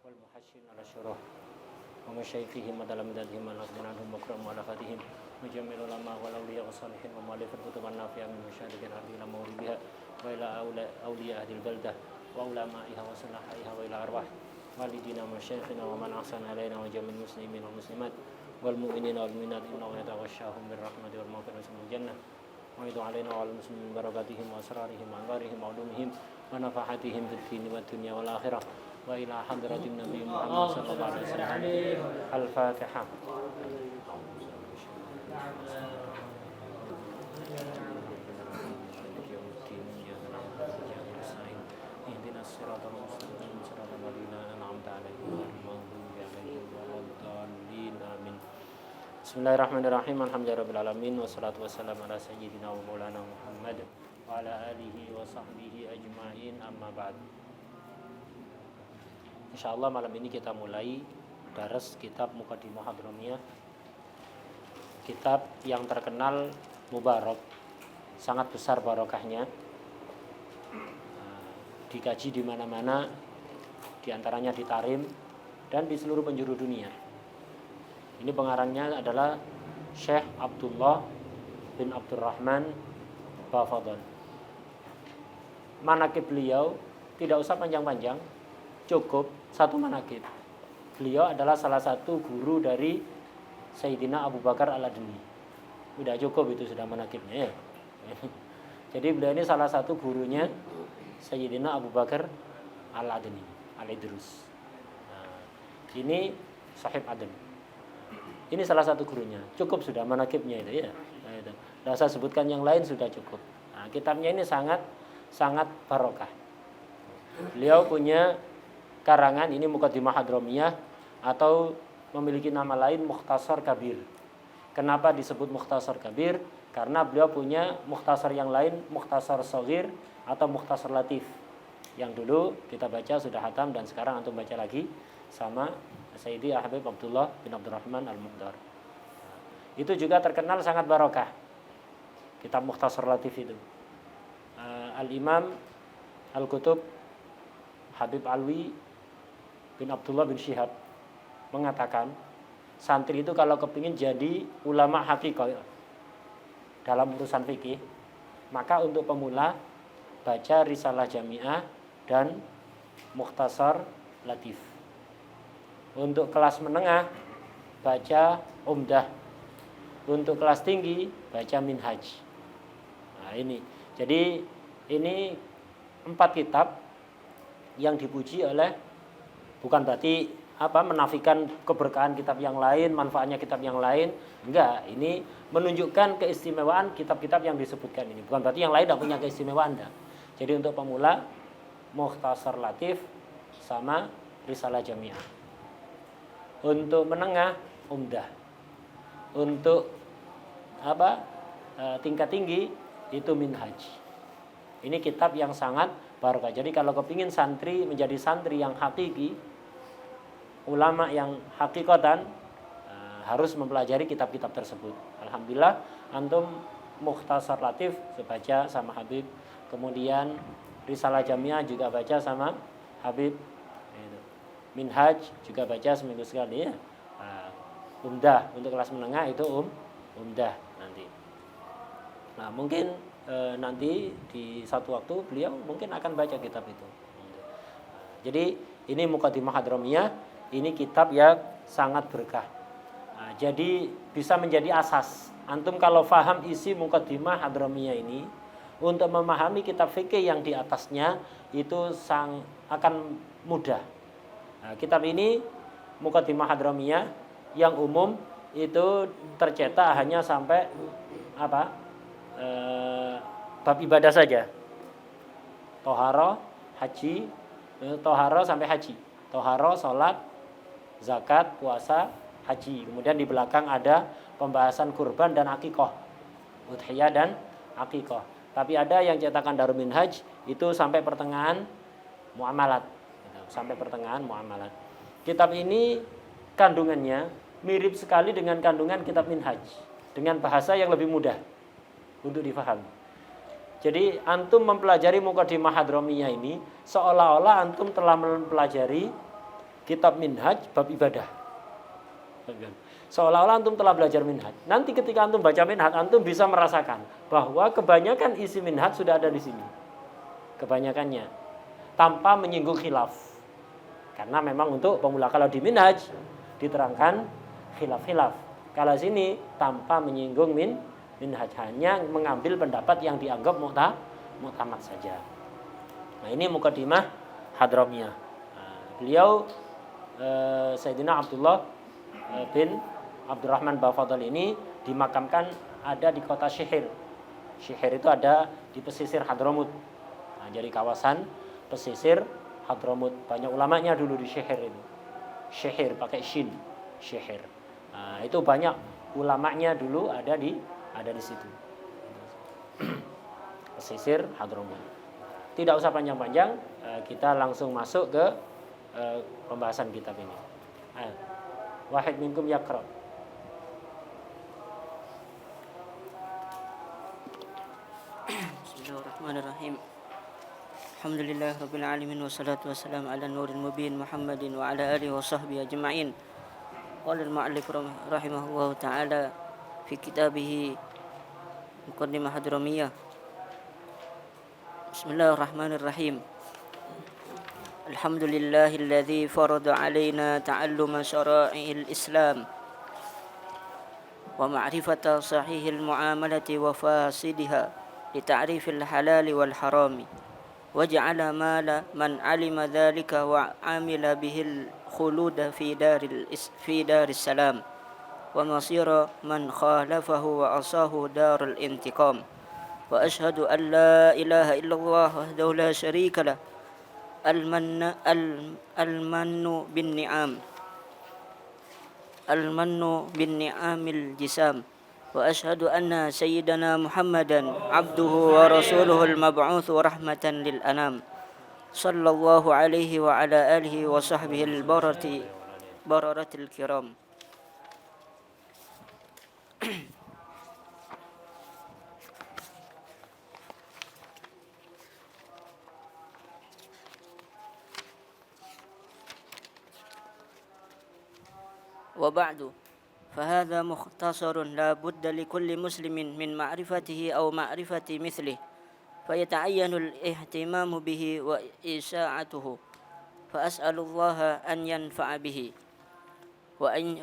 والمحشين على شروح ومشايخهم وتلامذتهم والأخذين عنهم وأكرم مؤلفاتهم وجميع العلماء والأولياء والصالحين ومؤلف الكتب النافعة من مشارق الأرض إلى مغربها وإلى أولياء أهل البلدة وعلمائها وصلاحائها وإلى أرواح والدينا ومشايخنا ومن أحسن علينا وجميع المسلمين والمسلمات والمؤمنين والمؤمنات إنه يتغشاهم بالرحمة والمغفرة والجنة ويدعو علينا وعلى المسلمين من بركاتهم وأسرارهم وأنوارهم وعلومهم ونفحاتهم في الدين والدنيا والآخرة وإلى حضرة النبي محمد صلى الله عليه وسلم. الفاتحة. اهدنا الصراط المستقيم صراط الذين أنعمت عليهم غير المغضوب عليهم ولا الضالين آمين. Bismillahirrahmanirrahim. Alhamdulillahirabbil alamin wassalatu wassalamu ala sayyidina wa maulana Muhammad wa ala alihi wa sahbihi ajmain, amma ba'd. Insyaallah malam ini kita mulai daras kitab Muqaddimah Hadramiyah, kitab yang terkenal mubarak, sangat besar barokahnya, dikaji di mana-mana, diantaranya di Tarim dan di seluruh penjuru dunia. Ini pengarangnya adalah Syekh Abdullah bin Abdurrahman Bafadhan. Manakib beliau tidak usah panjang-panjang, cukup satu manakib. Beliau adalah salah satu guru dari Sayyidina Abu Bakar Al-Adni. Sudah cukup itu, sudah manakibnya ya. Jadi beliau ini salah satu gurunya Sayyidina Abu Bakar Al-Adni, Al-Idrus. Nah, ini Sahib Aden. Ini salah satu gurunya. Cukup sudah manakibnya itu ya. Nah, itu. Tidak usah sebutkan yang lain, sudah cukup. Nah, kitabnya ini sangat barokah. Beliau punya karangan ini Muqaddimah Hadramiyah, atau memiliki nama lain Mukhtasar Kabir. Kenapa disebut Mukhtasar Kabir? Karena beliau punya mukhtasar yang lain, Mukhtasar Shaghir atau Mukhtasar Latif. Yang dulu kita baca sudah hatam dan sekarang antum baca lagi sama Sayyidi Habib Abdullah bin Abdurrahman Al-Muqdar. Itu juga terkenal sangat barokah, kitab Mukhtasar Latif itu. Al-Imam Al-Kutub Habib Alwi bin Abdullah bin Syihab mengatakan, santri itu kalau kepingin jadi ulama haqiqah dalam urusan fikih, maka untuk pemula baca Risalah Jami'ah dan Mukhtasar Latif. Untuk kelas menengah baca Umdah. Untuk kelas tinggi baca Minhaj. Nah ini. Jadi ini 4 kitab yang dipuji oleh, bukan berarti menafikan keberkahan kitab yang lain, manfaatnya kitab yang lain. Enggak, ini menunjukkan keistimewaan kitab-kitab yang disebutkan ini. Bukan berarti yang lain tidak punya keistimewaan. Enggak. Jadi untuk pemula Mukhtasar Latif sama Risalah Jami'ah. Untuk menengah Umdah. Untuk tingkat tinggi itu Minhaj. Ini kitab yang sangat barokah. Jadi kalau kepingin santri menjadi santri yang hakiki, ulama yang hakikatan, harus mempelajari kitab-kitab tersebut. Alhamdulillah antum Mukhtasar Latif baca sama Habib, kemudian Risalah Jami'ah juga baca sama Habib, Minhaj juga baca seminggu sekali ya. Umdah untuk kelas menengah itu Umdah nanti. Nah mungkin nanti di satu waktu beliau mungkin akan baca kitab itu. Jadi ini Muqaddimah Hadramiyah, ini kitab yang sangat berkah. Nah, jadi bisa menjadi asas. Antum kalau faham isi Muqaddimah Hadramiyah ini, untuk memahami kitab fikih yang di atasnya itu akan mudah. Nah, kitab ini Muqaddimah Hadramiyah yang umum itu tercetak hanya sampai bab ibadah saja. Toharo, haji, toharo sampai haji. Toharo, sholat, zakat, puasa, haji. Kemudian di belakang ada pembahasan kurban dan akikoh, udhiyah dan akikoh. Tapi ada yang cetakan Darul Minhaj itu sampai pertengahan muamalat. Sampai pertengahan muamalat. Kitab ini kandungannya mirip sekali dengan kandungan kitab Minhaj, dengan bahasa yang lebih mudah untuk difahami. Jadi antum mempelajari Muqaddimah Hadramiyah ini seolah-olah antum telah mempelajari kitab minhaj bab ibadah. Seolah-olah antum telah belajar minhaj. Nanti ketika antum baca minhaj, antum bisa merasakan bahwa kebanyakan isi minhaj sudah ada di sini. Kebanyakannya tanpa menyinggung khilaf. Karena memang untuk pemula, kalau di minhaj diterangkan khilaf-khilaf. Kalau sini tanpa menyinggung minhaj, hanya mengambil pendapat yang dianggap muktamad saja. Nah, ini mukadimah Hadramiyah. Beliau Sayyidina Abdullah bin Abdurrahman Bafadal ini dimakamkan ada di kota Syihir. Syihir itu ada di pesisir Hadramut. Nah, jadi kawasan pesisir Hadramut. Banyak ulamanya dulu di Syihir itu. Syihir pakai shin, Syihir. Nah, itu banyak ulamanya dulu ada di situ. Pesisir Hadramut. Tidak usah panjang-panjang, kita langsung masuk ke pembahasan kitab ini. Wahid minkum yaqra. Bismillahirrahmanirrahim. Alhamdulillah rabbil alamin wassalatu wassalamu ala nuril mubin Muhammadin wa ala alihi wa sahbihi ajma'in. Qala al-mu'allif rahimahullahu ta'ala fi kitabih Muqaddimah Hadramiyah. Bismillahirrahmanirrahim. Alhamdulillahilladzi farada alaina ta'alluma syara'il Islam wa ma'rifata sahihil muamalati wa fasidiha لتعريف الحلال والحرام وجعل من علم ذلك وعمل به الخلود في دار السلام ومصير من خالفه وعصاه دار الانتقام وأشهد أن لا إله إلا الله وحده لا شريك له المن بالنعام الجسام وأشهد أن سيدنا محمدا عبده ورسوله المبعوث رحمة للأنام صلى الله عليه وعلى آله وصحبه البررة الكرام. وبعد فهذا مختصر لا بد لكل مسلم من معرفته أو معرفة مثله فيتعين الاهتمام به وإشاعته فأسأل الله أن ينفع به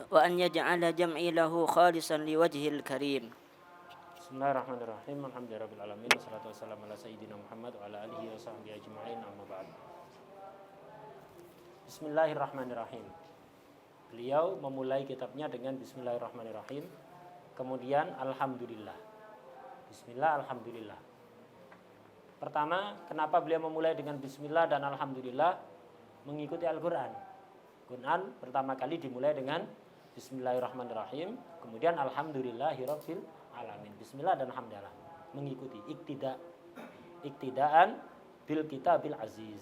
وأن يجعل جمعي له خالصا لوجهه الكريم. Bismillahirrahmanirrahim. Alhamdulillahirabbil alamin wassalatu wassalamu ala sayyidina Muhammad wa ala alihi wa sahbihi ajma'in amma ba'd. Bismillahirrahmanirrahim. Beliau memulai kitabnya dengan Bismillahirrahmanirrahim. Kemudian Alhamdulillah. Bismillah, Alhamdulillah. Pertama, kenapa beliau memulai dengan Bismillah dan Alhamdulillah? Mengikuti Al-Quran. Quran pertama kali dimulai dengan Bismillahirrahmanirrahim. Kemudian Alhamdulillahirabbil alamin. Bismillah dan Alhamdulillah. Mengikuti iktidaan bil kitabil aziz.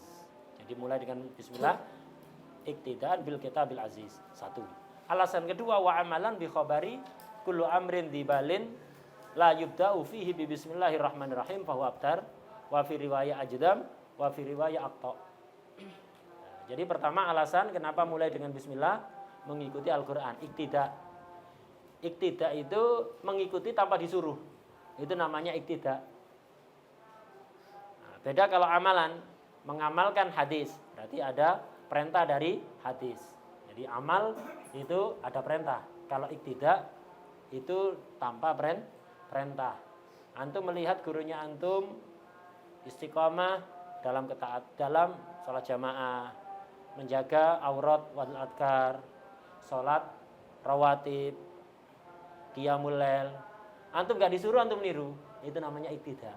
Jadi mulai dengan Bismillah, iktidaan bil kitabil aziz. Satu. Alasan kedua, wa amalan bi khabari kullu amrin dibalin la yubda'u fihi bi bismillahirrahmanirrahim fa huwa abtar wa fi riwayat ajdam wa fi riwayat aqta. Jadi pertama alasan kenapa mulai dengan bismillah, mengikuti Al-Qur'an. Iktida itu mengikuti tanpa disuruh. Itu namanya iktida. Nah, beda kalau amalan, mengamalkan hadis. Berarti ada perintah dari hadis. Jadi amal itu ada perintah. Kalau iktida itu tanpa perintah. Antum melihat gurunya antum istiqomah dalam sholat jamaah, menjaga aurat wal adkar, sholat rawatib, qiyamul lail. Antum gak disuruh, antum niru. Itu namanya iktida.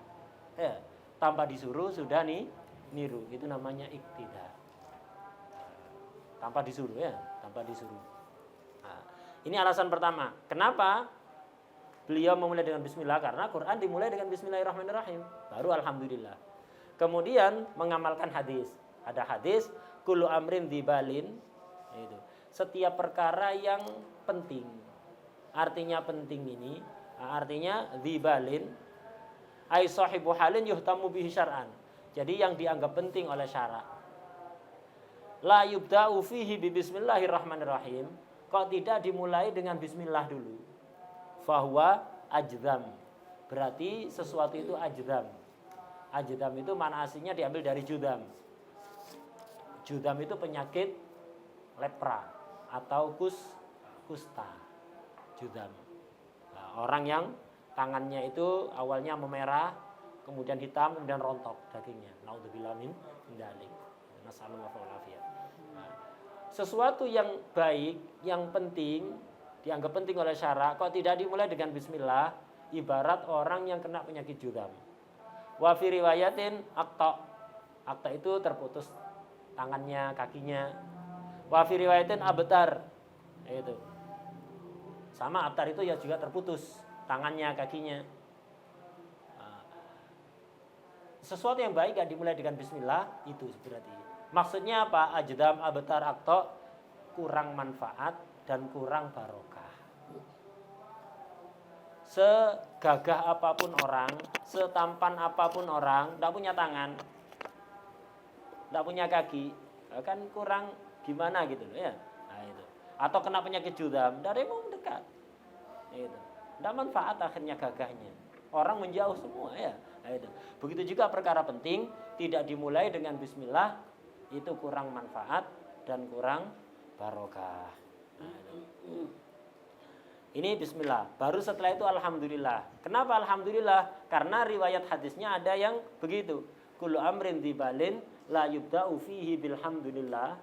Tanpa disuruh sudah niru. Itu namanya iktida. Tanpa disuruh tanpa disuruh. Nah, ini alasan pertama. Kenapa beliau memulai dengan bismillah? Karena Quran dimulai dengan bismillahirrahmanirrahim. Baru alhamdulillah. Kemudian mengamalkan hadis. Ada hadis kullu amrin dibalin, itu. Setiap perkara yang penting. Artinya penting ini, artinya dibalin ai sahibu halin yuhtamu bihi syar'an. Jadi yang dianggap penting oleh syara. la yubda'u fihi bi bismillahirrahmanirrahim, kok tidak dimulai dengan bismillah dulu? Fahuwa ajdam, berarti sesuatu itu ajdam. Ajdam itu mana aslinya diambil dari judam. Judam itu penyakit lepra atau kusta. Judam. Nah, orang yang tangannya itu awalnya memerah, kemudian hitam, kemudian rontok dagingnya. Naudzubillah min dzalik. Nasallallahu alaihi wasallam. Sesuatu yang baik, yang penting, dianggap penting oleh syara, kok tidak dimulai dengan bismillah, ibarat orang yang kena penyakit judam. Wa fi riwayatin aqta. Aqta itu terputus tangannya, kakinya. Wa fi riwayatin abtar. Itu. Sama abtar itu ya juga terputus tangannya, kakinya. Sesuatu yang baik gak dimulai dengan bismillah, itu berarti. Maksudnya apa? Ajdam, abtar, aqta, kurang manfaat dan kurang barokah. Segagah apapun orang, setampan apapun orang, tidak punya tangan, tidak punya kaki, kan kurang gimana gitu loh ya. Nah, itu. Atau kena penyakit judam, dari mau mendekat. Itu. Tidak manfaat akhirnya gagahnya. Orang menjauh semua ya. Nah, itu. Begitu juga perkara penting, tidak dimulai dengan bismillah, itu kurang manfaat dan kurang barokah. Nah, itu. Ini bismillah. Baru setelah itu alhamdulillah. Kenapa alhamdulillah? Karena riwayat hadisnya ada yang begitu. Kullu amrin dibalin la yubda'u fihi bilhamdulillah.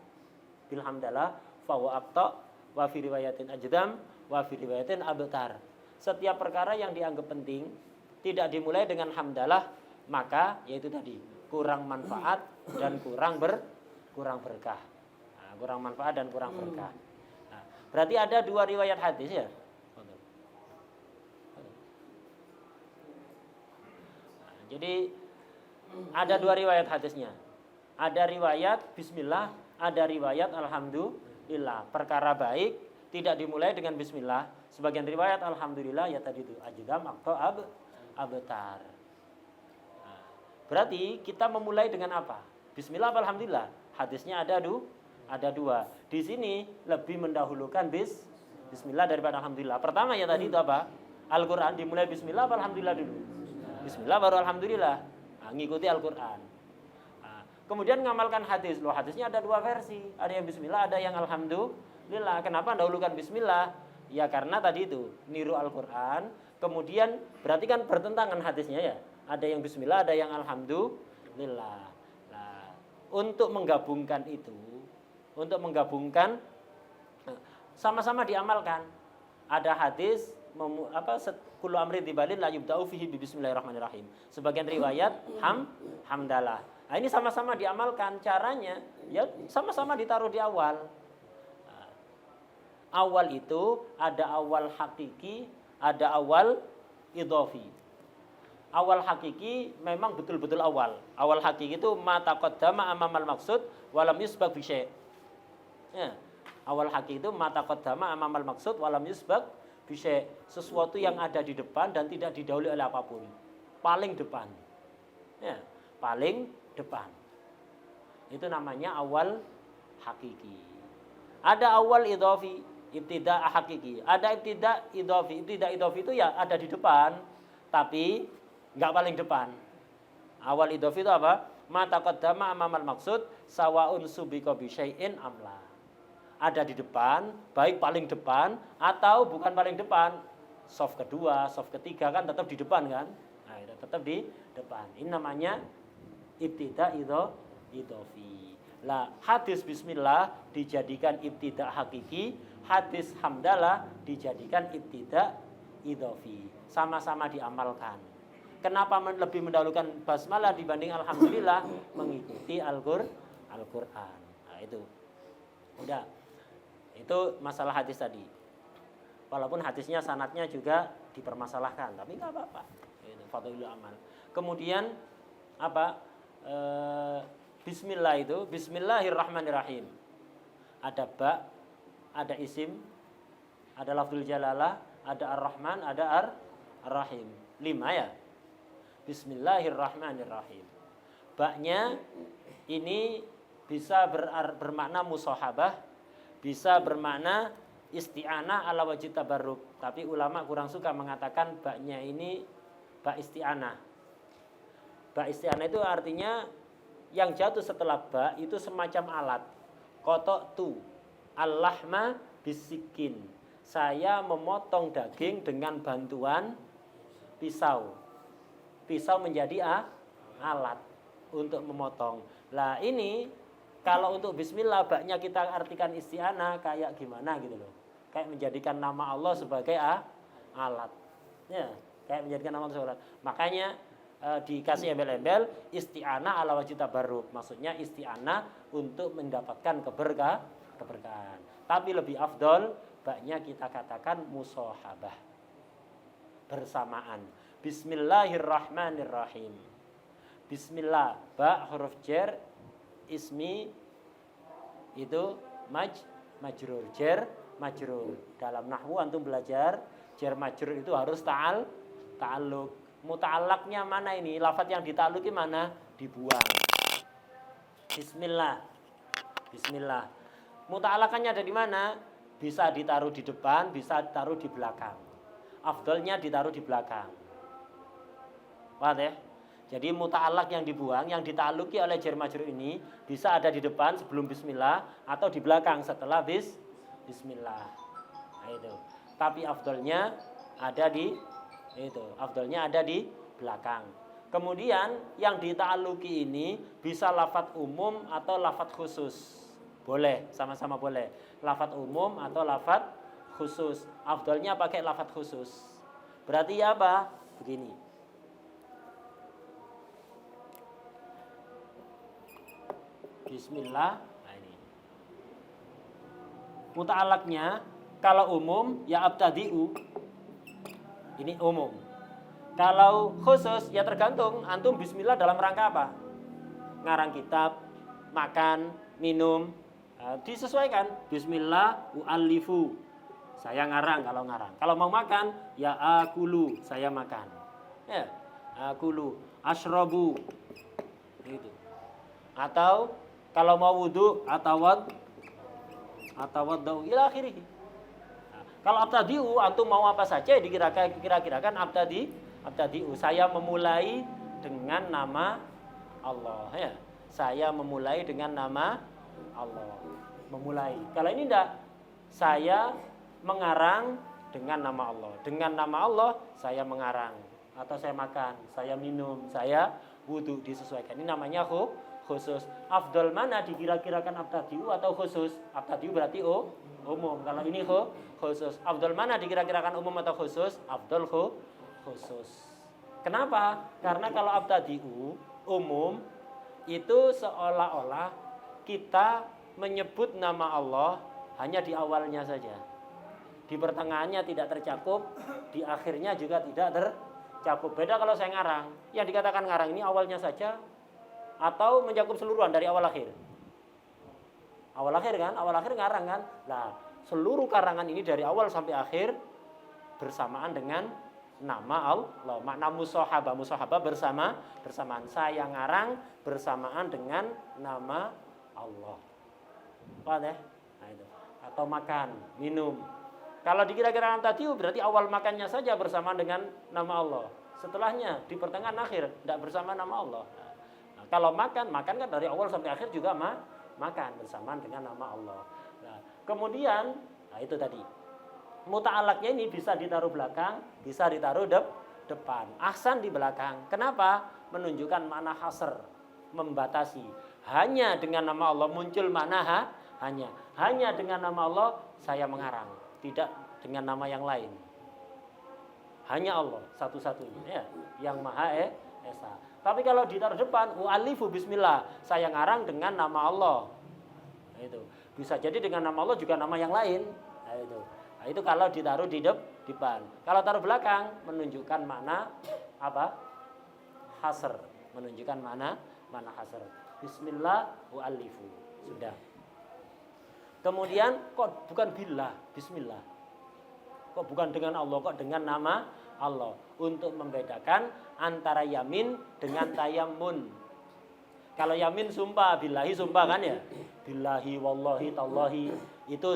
Bilhamdallah fa huwa aqta wa fi riwayatin ajdam wa fi riwayatin abtar. Setiap perkara yang dianggap penting tidak dimulai dengan hamdalah, maka yaitu tadi kurang manfaat dan kurang berkah. Nah, kurang manfaat dan kurang berkah. Nah, berarti ada dua riwayat hadis ya. Jadi ada dua riwayat hadisnya. Ada riwayat bismillah, ada riwayat alhamdulillah. Perkara baik tidak dimulai dengan bismillah. Sebagian riwayat alhamdulillah ya tadi itu ajdam atau abtar. Nah, berarti kita memulai dengan apa? Bismillah apa alhamdulillah? Hadisnya ada dua. Di sini lebih mendahulukan bismillah daripada alhamdulillah. Pertama ya tadi itu apa? Al-Qur'an dimulai bismillah apa alhamdulillah dulu? Bismillah baru alhamdulillah. Nah, ngikuti Al-Qur'an. Nah, kemudian ngamalkan hadis. Loh, hadisnya ada dua versi. Ada yang bismillah, ada yang alhamdulillah. Kenapa dahulukan bismillah? Ya karena tadi itu niru Al-Qur'an. Kemudian berarti kan bertentangan hadisnya ya. Ada yang bismillah, ada yang alhamdulillah. Nah, untuk menggabungkan itu, sama-sama diamalkan. Ada hadis kullu amrin dibalin la yubda'u fihi bi bismillahirrahmanirrahim. Sebagian riwayat hamdalah. Nah, ini sama-sama diamalkan. Caranya ya sama-sama ditaruh di awal. Nah, awal itu ada awal hakiki, ada awal idhofi. Awal hakiki memang betul-betul awal. Awal hakiki itu ma taqaddama amamal maqsud walam yusbaq bi syai'. Ya. Awal hakiki itu ma taqaddama amamal maqsud walam yusbaq bisa sesuatu yang ada di depan dan tidak didahului oleh apapun. Paling depan. Ya, paling depan. Itu namanya awal hakiki. Ada awal idhofi, ibtida' hakiki. Ada ibtida' idhofi. Ibtida' idhofi itu ya ada di depan, tapi enggak paling depan. Awal idhofi itu apa? Ma taqaddama amamal maqsud sawaun subiqa bi syai'in amla. Ada di depan, baik paling depan atau bukan paling depan, soft kedua, soft ketiga kan tetap di depan kan? Nah, itu tetap di depan. Ini namanya ibtida' idhofi. Lah, hadis bismillah dijadikan ibtida' hakiki, hadis hamdalah dijadikan ibtida' idhofi. Sama-sama diamalkan. Kenapa lebih mendahulukan basmalah dibanding alhamdulillah? Mengikuti Al-Qur'an. Nah, itu. Udah. Itu masalah hadis tadi. Walaupun hadisnya sanadnya juga dipermasalahkan, tapi nggak apa-apa. Itu fadhilul amal. Kemudian apa? Bismillah itu Bismillahirrahmanirrahim. Ada ba, ada isim, ada lafzul jalalah, ada ar-Rahman, ada ar-Rahim. 5 ya. Bismillahirrahmanirrahim. Ba-nya ini bisa bermakna musahabah, bisa bermakna isti'anah ala wajib tabarruk. Tapi ulama kurang suka mengatakan baknya ini bak isti'anah. Bak isti'anah itu artinya yang jatuh setelah bak itu semacam alat. Kotok tu al-lahma bisikin. Saya memotong daging dengan bantuan pisau. Pisau menjadi alat untuk memotong. Lah ini kalau untuk bismillah baknya kita artikan isti'anah kayak gimana gitu loh. Kayak menjadikan nama Allah sebagai alat. Ya, kayak menjadikan nama Allah sebagai alat. Makanya dikasih embel-embel isti'anah ala wajib tabarruk. Maksudnya isti'anah untuk mendapatkan keberkahan. Tapi lebih afdol baknya kita katakan musahabah. Bersamaan. Bismillahirrahmanirrahim. Bismillah, ba huruf jar, ismi itu majrur, jar majrur. Dalam nahwu antum belajar jar majrur itu harus ta'alluq. Muta'allaqnya mana ini? Lafaz yang dita'alluqi mana? Dibuang. Bismillah. Bismillah. Muta'allaqannya ada di mana? Bisa ditaruh di depan, bisa ditaruh di belakang. Afdolnya ditaruh di belakang. Paham ya? Jadi muta'allaq yang dibuang, yang dita'alluqi oleh jar majrur ini bisa ada di depan sebelum bismillah atau di belakang setelah bismillah. Nah, itu. Tapi afdolnya ada di belakang. Kemudian yang dita'alluqi ini bisa lafadz umum atau lafadz khusus. Boleh, sama-sama boleh. Lafadz umum atau lafadz khusus. Afdolnya pakai lafadz khusus. Berarti apa? Begini. Bismillah. Nah ini. Muta'allaqnya kalau umum ya abtadi'u. Ini umum. Kalau khusus ya tergantung antum bismillah dalam rangka apa? Ngarang kitab, makan, minum. Nah, disesuaikan. Bismillah u'allifu. Saya ngarang kalau ngarang. Kalau mau makan ya akulu, saya makan. Ya, akulu, asyrabu. Gitu. Atau kalau mau wudu atawaddu ila akhirih. Nah, kalau abtadi'u antum mau apa saja dikira-kirakan abtadi'u. Saya memulai dengan nama Allah ya. Saya memulai dengan nama Allah. Memulai. Kalau ini enggak, saya mengarang dengan nama Allah. Dengan nama Allah saya mengarang atau saya makan, saya minum, saya wudu, disesuaikan. Ini namanya khusus. Afdol mana dikira-kirakan abtadi'u atau khusus? Abtadi'u berarti umum. Kalau ini khusus. Afdol mana dikira-kirakan umum atau khusus? Afdol khusus. Kenapa? Karena kalau abtadi'u umum itu seolah-olah kita menyebut nama Allah hanya di awalnya saja. Di pertengahannya tidak tercakup, di akhirnya juga tidak tercakup. Beda kalau saya ngarang. Yang dikatakan ngarang ini awalnya saja atau mencakup seluruhan dari awal akhir. Awal akhir kan? Awal akhir ngarang kan? Nah, seluruh karangan ini dari awal sampai akhir bersamaan dengan nama Allah. Makna musahabah bersamaan. Saya ngarang bersamaan dengan nama Allah. Paham ya? Nah, itu. Atau makan, minum. Kalau dikira-kirakan tadi berarti awal makannya saja bersamaan dengan nama Allah. Setelahnya di pertengahan akhir tidak bersama nama Allah. Kalau makan kan dari awal sampai akhir juga makan bersamaan dengan nama Allah. Nah, kemudian, itu tadi. Muta'allaqnya ini bisa ditaruh belakang, bisa ditaruh depan. Ahsan di belakang. Kenapa? Menunjukkan makna hasr, membatasi. Hanya dengan nama Allah muncul makna hanya. Hanya dengan nama Allah saya mengarang, tidak dengan nama yang lain. Hanya Allah satu-satunya ya, yang Maha Esa. Tapi kalau ditaruh depan, u'alifu bismillah, saya ngarang dengan nama Allah. Nah, itu. Bisa jadi dengan nama Allah juga nama yang lain. Nah, itu. Nah, itu kalau ditaruh di depan. Kalau taruh belakang menunjukkan makna apa? Hasr, menunjukkan makna hasr. Bismillah u'alifu. Sudah. Kemudian kok bukan billah, bismillah. Kok bukan dengan Allah, kok dengan nama Allah, untuk membedakan antara yamin dengan tayammun. Kalau yamin sumpah, billahi sumpah kan ya? Billahi, wallahi, tallahi, itu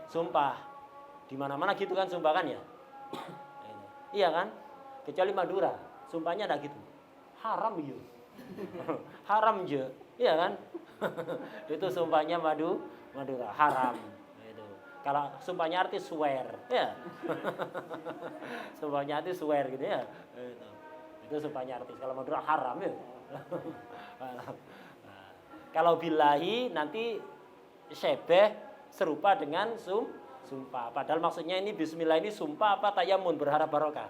sumpah. Di mana-mana gitu kan sumpah kan ya? Iya kan? Kecuali Madura, sumpahnya enggak gitu. Haram ya. Haram je. Iya kan? Itu sumpahnya Madura, haram. Itu. Kalau sumpahnya artis swear, ya. Sumpahnya artis swear gitu ya. Itu sumpahnya artis. Kalau Madura haram ya. Nah, kalau billahi nanti syebeh serupa dengan sumpah. Padahal maksudnya ini bismillah ini sumpah apa tayamun, berharap barokah.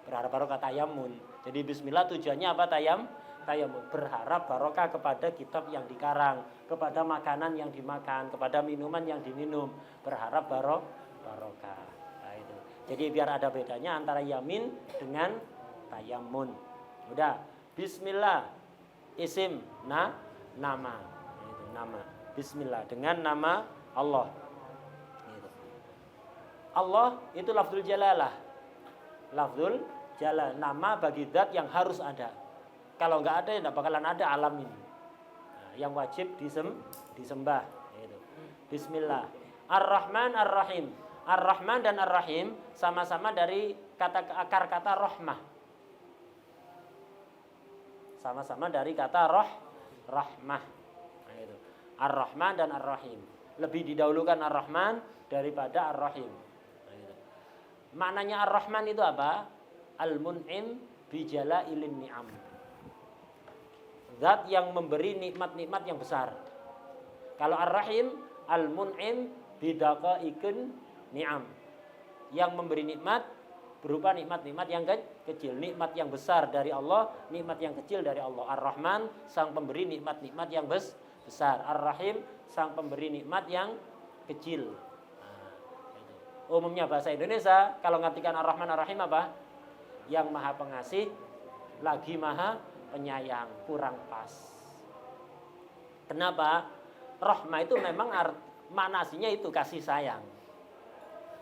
Berharap barokah tayamun. Jadi bismillah tujuannya apa tayamun, berharap barokah kepada kitab yang dikarang, kepada makanan yang dimakan, kepada minuman yang diminum, berharap barokah. Nah, itu. Jadi biar ada bedanya antara yamin dengan tayamun. Udah, bismillah isim nama. Nah, itu nama. Bismillah dengan nama Allah. Gitu. Allah itu lafzul jalalah. Lafzul jalalah, nama bagi zat yang harus ada. Kalau nggak ada, tidak bakalan ada alam ini. Nah, yang wajib disembah. Gitu. Bismillah. Ar-Rahman Ar-Rahim. Ar-Rahman dan Ar-Rahim sama-sama dari akar kata rahmah. Sama-sama dari kata rahmah. Nah, itu. Ar-Rahman dan Ar-Rahim. Lebih didahulukan Ar-Rahman daripada Ar-Rahim. Nah, itu. Maknanya Ar-Rahman itu apa? Al-Mun'im bijalailin ni'am. Zat yang memberi nikmat-nikmat yang besar. Kalau Ar-Rahim, Al-Mun'im bidaqaiqin ni'am. Yang memberi nikmat berupa nikmat-nikmat yang kecil, nikmat yang besar dari Allah, nikmat yang kecil dari Allah. Ar-Rahman sang pemberi nikmat-nikmat yang besar. Ar-Rahim sang pemberi nikmat yang kecil. Nah, itu. Umumnya bahasa Indonesia kalau ngartikan Ar-Rahman Ar-Rahim apa? Yang Maha Pengasih lagi Maha Penyayang, kurang pas. Kenapa? Rahmah itu memang manasinya itu kasih sayang.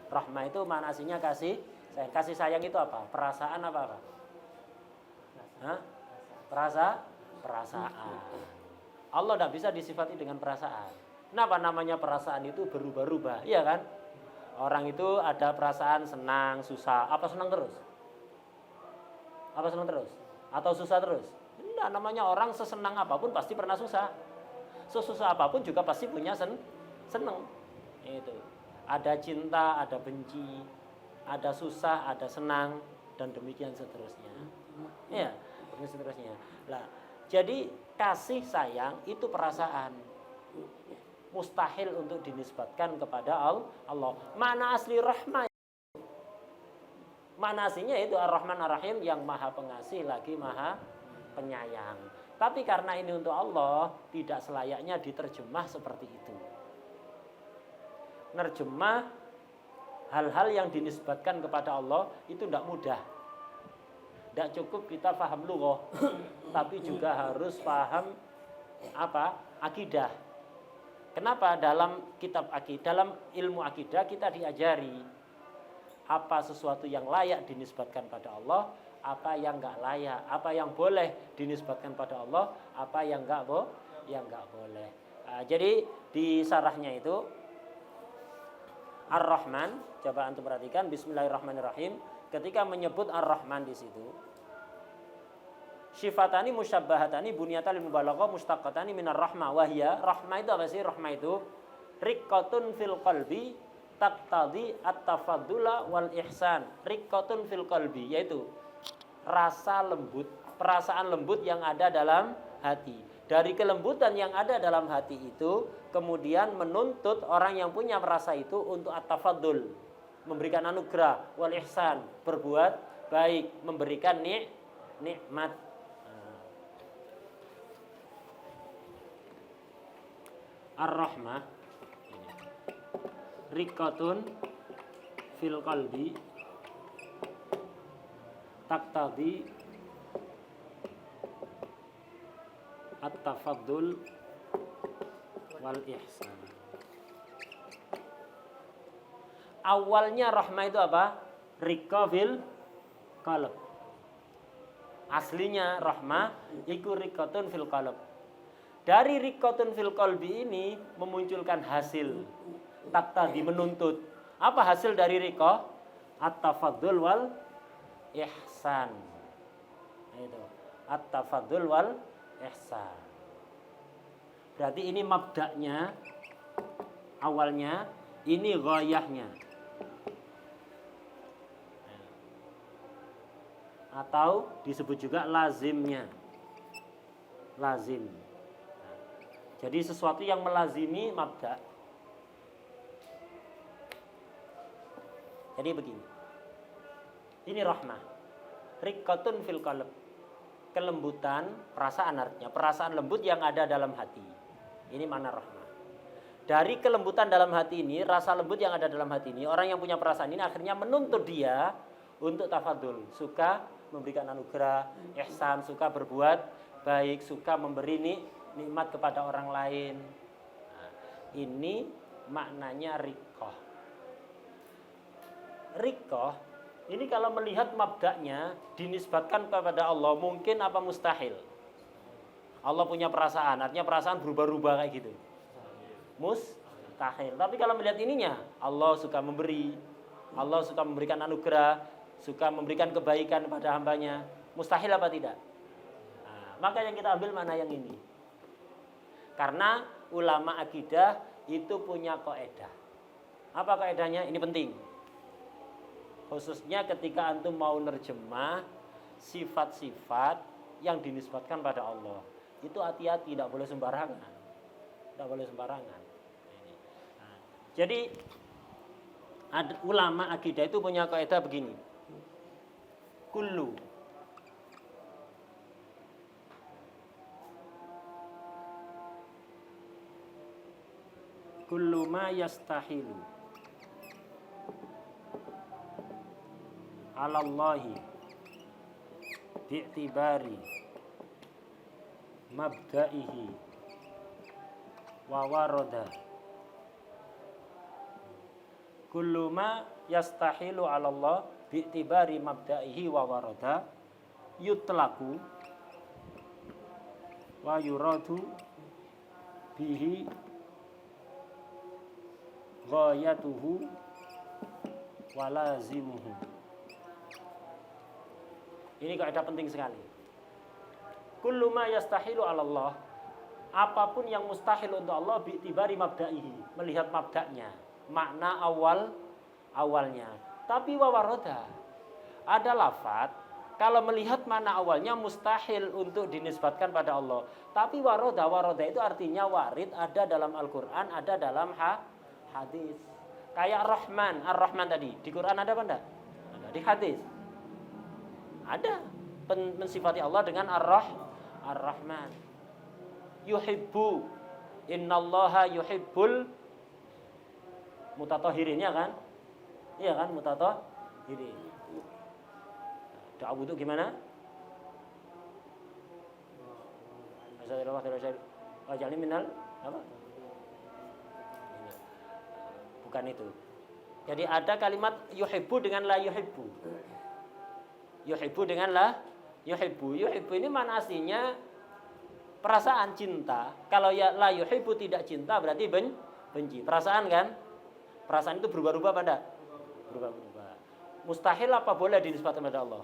Rahmah itu manasinya kasih sayang. Kasih sayang itu apa? Perasaan apa? Hah? Perasaan. Allah tidak bisa disifati dengan perasaan. Kenapa namanya perasaan itu berubah-ubah? Iya kan? Orang itu ada perasaan senang, susah. Apa senang terus? Apa senang terus? Atau susah terus? Tidak, namanya orang sesenang apapun pasti pernah susah. Sesusah apapun juga pasti punya senang. Itu. Ada cinta, ada benci, ada susah, ada senang, dan demikian seterusnya. Ya, demikian seterusnya. Nah, jadi kasih sayang itu perasaan. Mustahil untuk dinisbatkan kepada Allah. Mana asli rahmah? Mana aslinya itu Ar-Rahman Ar-Rahim yang Maha Pengasih lagi Maha Penyayang. Tapi karena ini untuk Allah, tidak selayaknya diterjemah seperti itu. Nerjemah hal-hal yang dinisbatkan kepada Allah itu tidak mudah. Tidak cukup kita paham lughah, tapi juga harus paham apa? Akidah. Kenapa? Dalam kitab akidah, dalam ilmu akidah kita diajari apa sesuatu yang layak dinisbatkan pada Allah, apa yang enggak layak, apa yang boleh dinisbatkan pada Allah, apa yang enggak boleh. Nah, jadi di sarahnya itu Ar-Rahman, coba antum perhatikan Bismillahirrahmanirrahim, ketika menyebut Ar-Rahman di situ. Syifatani musyabbahatani bunyatan lil mubalaghah mustaqatani minar rahmah wa hiya, rahmah itu apa sih? Rahmah itu riqqatun fil qalbi taqtadi at-tafaddula wal ihsan. Riqqatun fil qalbi yaitu rasa lembut, perasaan lembut yang ada dalam hati. Dari kelembutan yang ada dalam hati itu kemudian menuntut orang yang punya rasa itu untuk at-tafaddul, memberikan anugerah, wal ihsan, berbuat baik, memberikan nikmat. Ar-Rahmah riqqatun fil qalbi taqtadi at-tafaddul wal ihsan. Awalnya rahmah itu apa? Riqqa fil qalb. Aslinya rahmah iku riqqatun fil qalb. Dari riqatun fil qalbi ini memunculkan hasil. Taqtadi menuntut. Apa hasil dari riqah? At-tafaddul wal ihsan. Itu. At-tafaddul wal ihsan. Berarti ini mabda'nya, awalnya, ini ghayahnya. Atau disebut juga lazimnya. Lazim. Jadi sesuatu yang melazimi mabda'. Jadi begini. Ini rahmah. Riqqatun fil qalb. Kelembutan, perasaan artinya. Perasaan lembut yang ada dalam hati. Ini makna rahmah. Dari kelembutan dalam hati ini, rasa lembut yang ada dalam hati ini, orang yang punya perasaan ini akhirnya menuntut dia untuk tafadul. Suka memberikan anugerah, ihsan, suka berbuat baik, suka memberi nikmat kepada orang lain. Nah, ini maknanya riqqah. Riqqah ini kalau melihat mabda'nya dinisbatkan kepada Allah, mungkin apa mustahil? Allah punya perasaan, artinya perasaan berubah-ubah kayak gitu. Mustahil. Tapi kalau melihat ininya, Allah suka memberi, Allah suka memberikan anugerah, suka memberikan kebaikan pada hambanya. Mustahil apa tidak? Nah, maka yang kita ambil mana yang ini. Karena ulama akidah itu punya kaidah. Apa kaidahnya? Ini penting. Khususnya ketika antum mau nerjemah sifat-sifat yang dinisbatkan pada Allah. Itu hati-hati, tidak boleh sembarangan. Tidak boleh sembarangan. Nah, jadi ulama akidah itu punya kaidah begini. Kullu ma yastahilu 'ala Allahi bi'tibari mabda'ihi wa warada. Kullu ma yastahilu 'ala Allah bi'tibari mabda'ihi wa warada yutlaku wa yuradu bihi ghayatuhu wa lazimuhu. Ini kaidah penting sekali. Kullu ma yastahilu 'ala Allah, apapun yang mustahil untuk Allah bi'tibari mabda'ihi, melihat mabda'nya, makna awalnya. Tapi wawaroda, ada lafadz kalau melihat mana awalnya mustahil untuk dinisbatkan pada Allah. Tapi waroda itu artinya warid, ada dalam Al-Quran, ada dalam hadis. Kayak Rahman, Ar-Rahman tadi, di Quran ada apa enggak? Ada. Di hadis ada mensifati Allah dengan Ar-Rahman. Yuhibbu, innallaha yuhibbul mutatahirin, ya kan? Iya kan, mutatahirin. Doa wudu gimana? Waj'alni minal apa? Bukan itu. Jadi ada kalimat yuhibbu dengan la yuhibbu. Yuhibbu dengan la yuhibbu. Yuhibbu ini mana aslinya perasaan cinta. Kalau ya la yuhibbu tidak cinta berarti benci. Perasaan kan? Perasaan itu berubah-ubah apa enggak? Berubah-ubah. Mustahil apa boleh dinisbatkan kepada Allah?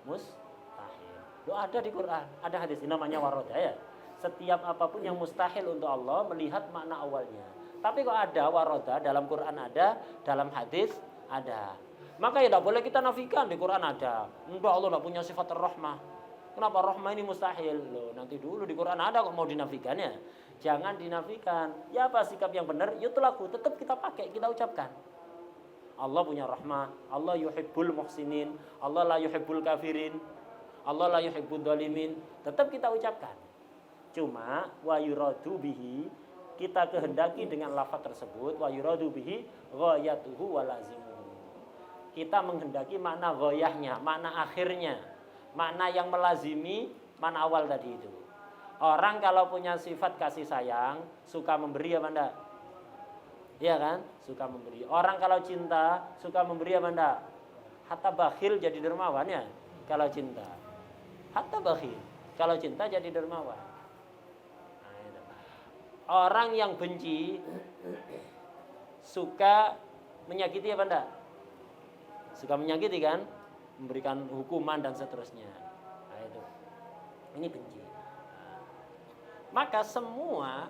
Mustahil. Itu ada di Quran, ada hadis namanya waroda ya. Setiap apapun yang mustahil untuk Allah melihat makna awalnya. Tapi kok ada waroda dalam Quran ada, dalam hadis ada. Maka ya tidak boleh kita nafikan, di Quran ada. Enggak, Allah tidak punya sifat rahmah. Kenapa rahmah ini mustahil? Loh, nanti dulu di Quran ada kok mau dinafikannya. Jangan dinafikan. Ya apa sikap yang benar? Yutlaku, tetap kita pakai, kita ucapkan. Allah punya rahmah, Allah yuhibbul muhsinin, Allah la yuhibbul kafirin, Allah la yuhibbul dhalimin. Tetap kita ucapkan. Cuma wa yuradu bihi, kita kehendaki dengan lafaz tersebut, wa yuradu bihi ghayatuhu wa lazimuhu. Kita menghendaki makna ghayahnya, makna akhirnya, makna yang melazimi makna awal tadi itu. Orang kalau punya sifat kasih sayang, suka memberi apa enggak? Iya kan? Suka memberi. Orang kalau cinta, suka memberi apa enggak? Hatta bakhil jadi dermawan ya. Kalau cinta. Hatta bakhil. Kalau cinta jadi dermawan. Nah, orang yang benci suka menyakiti apa enggak? Suka menyakiti kan? Memberikan hukuman dan seterusnya. Nah, itu. Ini benci. Nah, maka semua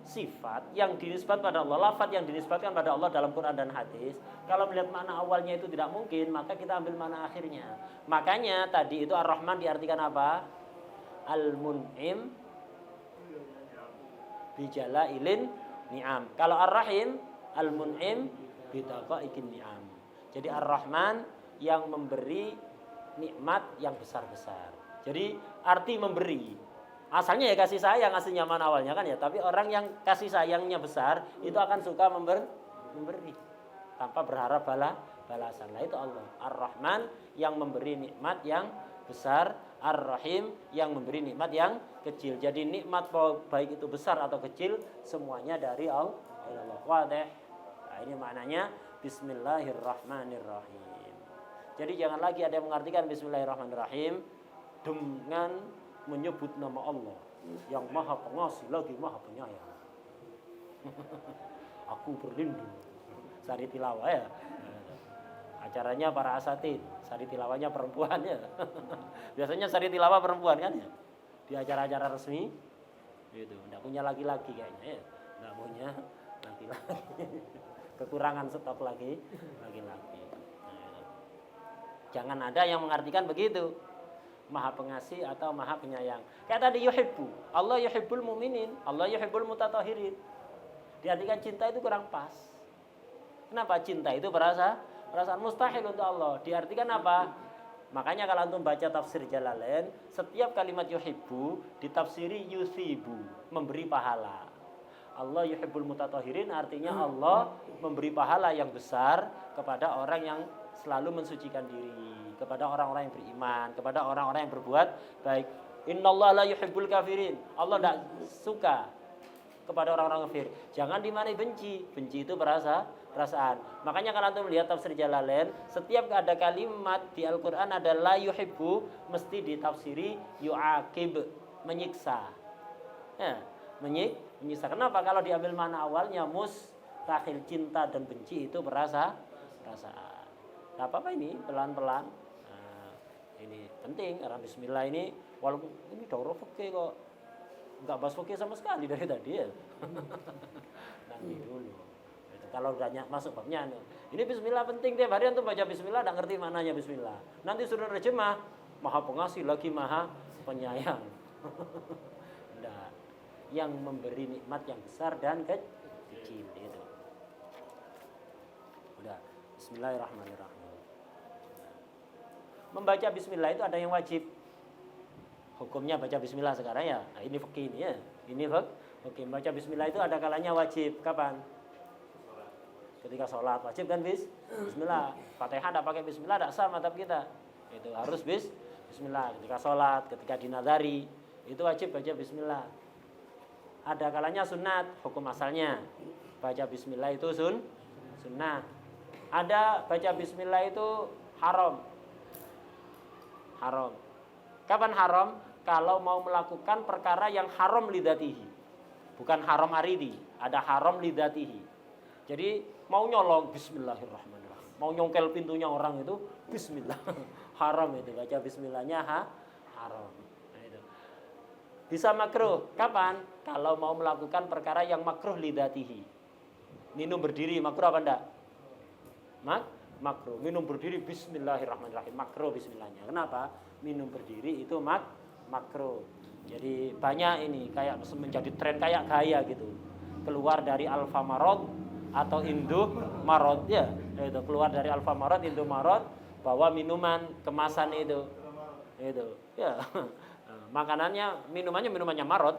sifat yang dinisbat pada Allah, lafaz yang dinisbatkan pada Allah dalam Quran dan hadis, kalau melihat makna awalnya itu tidak mungkin, maka kita ambil makna akhirnya. Makanya tadi itu Ar-Rahman diartikan apa? Al-Mun'im bijalailin ni'am. Kalau Ar-Rahim, Al-Mun'im bidaqaiqin ni'am. Jadi Ar-Rahman yang memberi nikmat yang besar-besar. Jadi arti memberi. Asalnya ya kasih sayang, aslinya mana awalnya kan ya. Tapi orang yang kasih sayangnya besar itu akan suka memberi tanpa berharap balasan. Nah itu Allah. Ar-Rahman yang memberi nikmat yang besar, Ar-Rahim yang memberi nikmat yang kecil. Jadi nikmat baik itu besar atau kecil semuanya dari Allah. Wadih. Nah, ini maknanya Bismillahirrahmanirrahim. Jadi jangan lagi ada yang mengartikan Bismillahirrahmanirrahim dengan menyebut nama Allah yang maha pengasih lagi maha penyayang. Aku berlindung. Sari tilawah ya. Acaranya para asatid, sari tilawahnya perempuan ya. Biasanya sari tilawah perempuan kan ya. Di acara-acara resmi gitu. Enggak punya laki-laki kayaknya ya. Enggak punya laki-laki. Kekurangan stok lagi laki-laki. Jangan ada yang mengartikan begitu. Maha pengasih atau maha penyayang. Kayak tadi yuhibbu. Allah yuhibbul mu'minin. Allah yuhibbul mutatahhirin. Diartikan cinta itu kurang pas. Kenapa? Cinta itu perasaan mustahil untuk Allah. Diartikan apa? Makanya kalau antum baca tafsir Jalalain, setiap kalimat yuhibbu ditafsiri yusibu, memberi pahala. Allah yuhibbul mutatahhirin artinya Allah memberi pahala yang besar kepada orang yang selalu mensucikan diri, kepada orang-orang yang beriman, kepada orang-orang yang berbuat baik. Innallaha la yuhibbul kafirin. Allah tidak suka kepada orang-orang kafir. Jangan dimana benci. Benci itu perasaan. Makanya kalau antum melihat tafsir Jalalain, setiap ada kalimat di Al-Qur'an ada la yuhibbu mesti ditafsiri yu'aqib, menyiksa. Ya, menyiksa. Kenapa? Kalau diambil makna awalnya mustahil, cinta dan benci itu perasaan. Nah, apa ini pelan-pelan. Nah, ini penting karena bismillah ini walaupun ini daurah fikih kok enggak bahas fikih sama sekali dari tadi ya. Nanti dulu. Itu kalau udah masuk babnya ini bismillah penting tiap hari antum baca bismillah enggak ngerti maknanya bismillah. Nanti suruh terjemah maha pengasih lagi maha penyayang. Enggak. Yang memberi nikmat yang besar dan kecil itu. Udah. Bismillahirrahmanirrahim. Membaca bismillah itu ada yang wajib. Hukumnya baca bismillah sekarang ya. Nah, ini fikih ini ya. Ini fikih. Baca bismillah itu ada kalanya wajib. Kapan? Ketika sholat wajib kan bismillah. Fatihah tidak pakai bismillah tidak sah mazhab kita. Itu harus bismillah. Ketika sholat, ketika dinadari itu wajib baca bismillah. Ada kalanya sunat, hukum asalnya. Baca bismillah itu sunnah. Ada baca bismillah itu haram. Kapan haram? Kalau mau melakukan perkara yang haram lidatihi. Bukan haram aridi, ada haram lidatihi. Jadi mau nyolong bismillahirrahmanirrahim. Mau nyongkel pintunya orang itu bismillah. Haram itu baca bismillahnya haram. Nah, itu. Bisa makruh. Kapan? Kalau mau melakukan perkara yang makruh lidatihi. Minum berdiri makruh apa enggak? Makruh. Minum berdiri bismillahirrahmanirrahim. Makruh bismillahnya. Kenapa? Minum berdiri itu makruh. Jadi banyak ini kayak menjadi tren kayak gaya gitu. Keluar dari Alfamart atau Indomaret ya. Itu keluar dari Alfamart, Indomaret bawa minuman kemasan itu. Itu. Ya. Makanannya, minumannya Marot,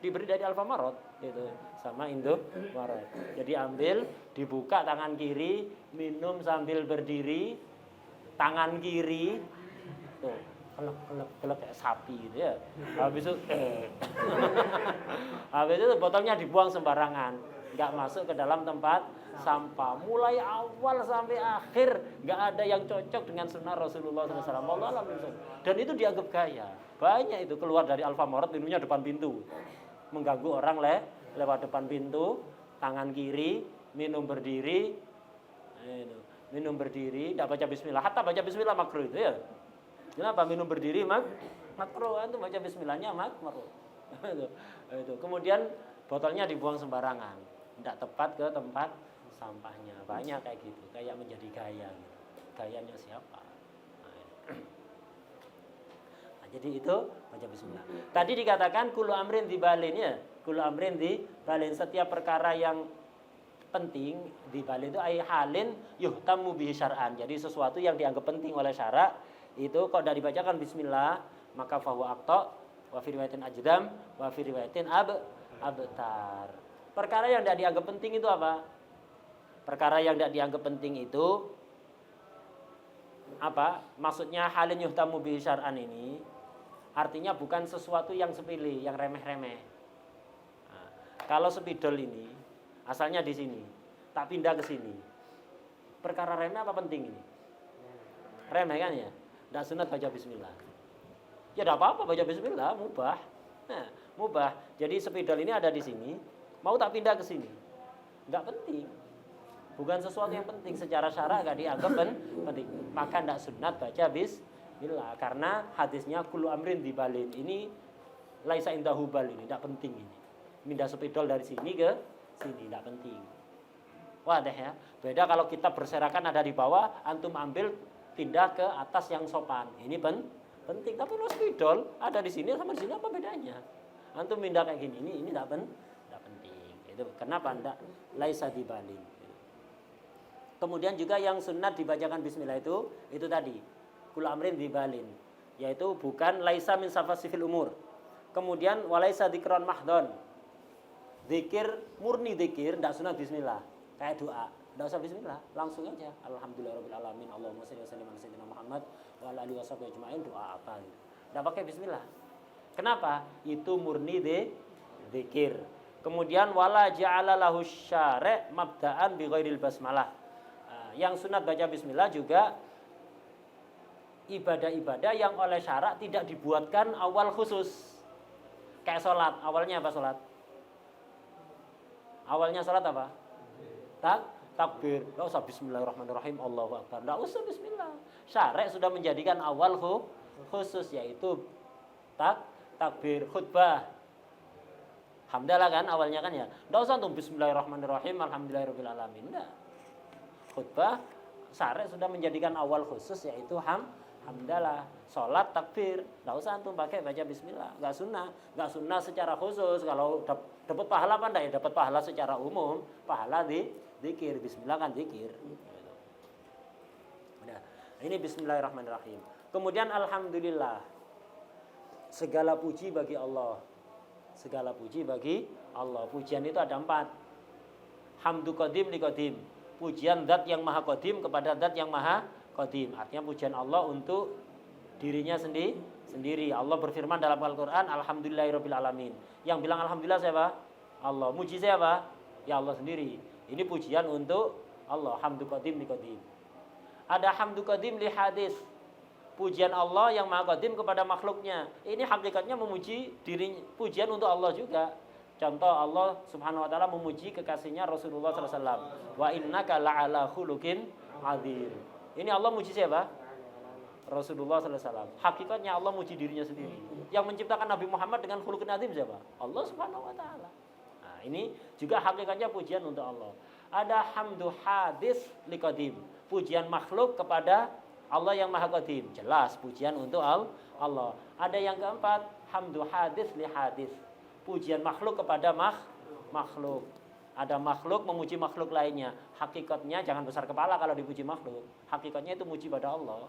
diberi dari Alfamart gitu, sama Indomaret. Jadi ambil, dibuka tangan kiri, minum sambil berdiri, tangan kiri, tuh, kelep kayak sapi gitu ya. Habis itu botolnya dibuang sembarangan, nggak masuk ke dalam tempat sampah. Mulai awal sampai akhir nggak ada yang cocok dengan sunnah Rasulullah SAW. Dan itu dianggap gaya. Banyak itu keluar dari Alfamart minumnya depan pintu, mengganggu orang lewat depan pintu, tangan kiri, minum berdiri, tidak baca bismillah. Hatta baca bismillah makruh itu ya. Kenapa minum berdiri makruh? Antum baca bismillahnya makruh. Itu. Kemudian botolnya dibuang sembarangan, tidak tepat ke tempat sampahnya. Banyak kayak gitu, kayak menjadi gaya gitu. Gayanya siapa? Nah, jadi itu baca bismillah. Tadi dikatakan kulu amrin dibalin ya. Kulu amrin dibalin, setiap perkara yang penting dibalin itu ai halin yuhtamu bihi syar'an. Jadi sesuatu yang dianggap penting oleh syarak itu kok dari dibacakan bismillah maka fahu aqta wa fi riwayatin ajdam wa fi riwayatin abtar. Perkara yang tidak dianggap penting itu apa? Perkara yang tidak dianggap penting itu apa? Maksudnya halin yuhtamu bihi syar'an ini artinya bukan sesuatu yang sepele, yang remeh-remeh. Nah, kalau spidol ini asalnya di sini, tak pindah ke sini. Perkara remeh apa penting ini? Remeh kan ya? Tidak sunat baca bismillah. Ya tidak apa-apa baca bismillah, mubah. Nah, mubah. Jadi spidol ini ada di sini, mau tak pindah ke sini? Tidak penting. Bukan sesuatu yang penting secara syara gak dianggap penting. Maka tidak sunat baca bismillah karena hadisnya kullu amrin dibalin ini laisa indahu bal ini tidak penting ini. Pindah spidol dari sini ke sini tidak penting. Wadah ya. Beda kalau kita berserakan ada di bawah, antum ambil pindah ke atas yang sopan. Ini penting. Tapi lo spidol ada di sini sama di sini apa bedanya? Antum pindah kayak gini, ini tidak penting. Itu kenapa anda laisa dibalin. Kemudian juga yang sunat dibacakan bismillah itu tadi kul amrin dibalin, yaitu bukan laisa min safasifil umur. Kemudian walaisa dzikron mahdon. Zikir murni zikir tidak sunat bismillah. Kayak doa, tidak usah bismillah, langsung aja alhamdulillahirabbil alamin, Allahumma shalli wa sallim ala sayyidina Muhammad wa ala alihi washabihi ajmain, doa apa gitu. Tidak pakai bismillah. Kenapa? Itu murni zikir. Kemudian wala ja'ala lahu syari' mabda'an bi ghairil basmalah. Yang sunat baca bismillah juga ibadah-ibadah yang oleh syarak tidak dibuatkan awal khusus. Kayak sholat, awalnya apa sholat? Awalnya sholat apa? Takbir. Tidak usah bismillahirrahmanirrahim, Allahu akbar. Tidak usah bismillah. Syarak sudah menjadikan awal khusus, yaitu takbir, khutbah. Hamdalah kan awalnya kan ya. Tidak usah untuk bismillahirrahmanirrahim, alhamdulillahirabbil alamin. Tidak. Khutbah syarak sudah menjadikan awal khusus, yaitu hamdalah, sholat, takbir. Nggak usah antum pakai baca bismillah, nggak sunnah secara khusus. Kalau dapat pahala apa enggak ya? Dapat pahala secara umum, pahala zikir, bismillah kan zikir. Udah. Ini bismillahirrahmanirrahim. Kemudian alhamdulillah, segala puji bagi Allah. Segala puji bagi Allah. Pujian itu ada 4. Hamdu qadim li qadim. Pujian zat yang maha qadim kepada zat yang maha qadim. Artinya pujian Allah untuk dirinya sendiri. Allah berfirman dalam Al-Quran, alhamdulillahirabbil alamin. Yang bilang alhamdulillah siapa? Allah. Muji siapa? Ya Allah sendiri. Ini pujian untuk Allah. Hamdu qadim li qadim. Ada hamdu qadim li hadis. Pujian Allah yang maha qadim kepada makhluknya. Ini hakikatnya memuji diri, pujian untuk Allah juga. Contoh Allah subhanahu wa ta'ala memuji kekasihnya Rasulullah SAW. Wa innaka la'ala khuluqin adzim. Ini Allah muji siapa? Rasulullah SAW. Hakikatnya Allah muji dirinya sendiri. Yang menciptakan Nabi Muhammad dengan khuluqin adzim siapa? Allah subhanahu wa ta'ala. Nah, ini juga hakikatnya pujian untuk Allah. Ada hamdu hadis li qadim. Pujian makhluk kepada Allah yang maha qadim. Jelas pujian untuk Allah. Ada yang keempat, hamdu hadis li hadis. Pujian makhluk kepada makhluk. Ada makhluk memuji makhluk lainnya. Hakikatnya jangan besar kepala kalau dipuji makhluk. Hakikatnya itu muji pada Allah.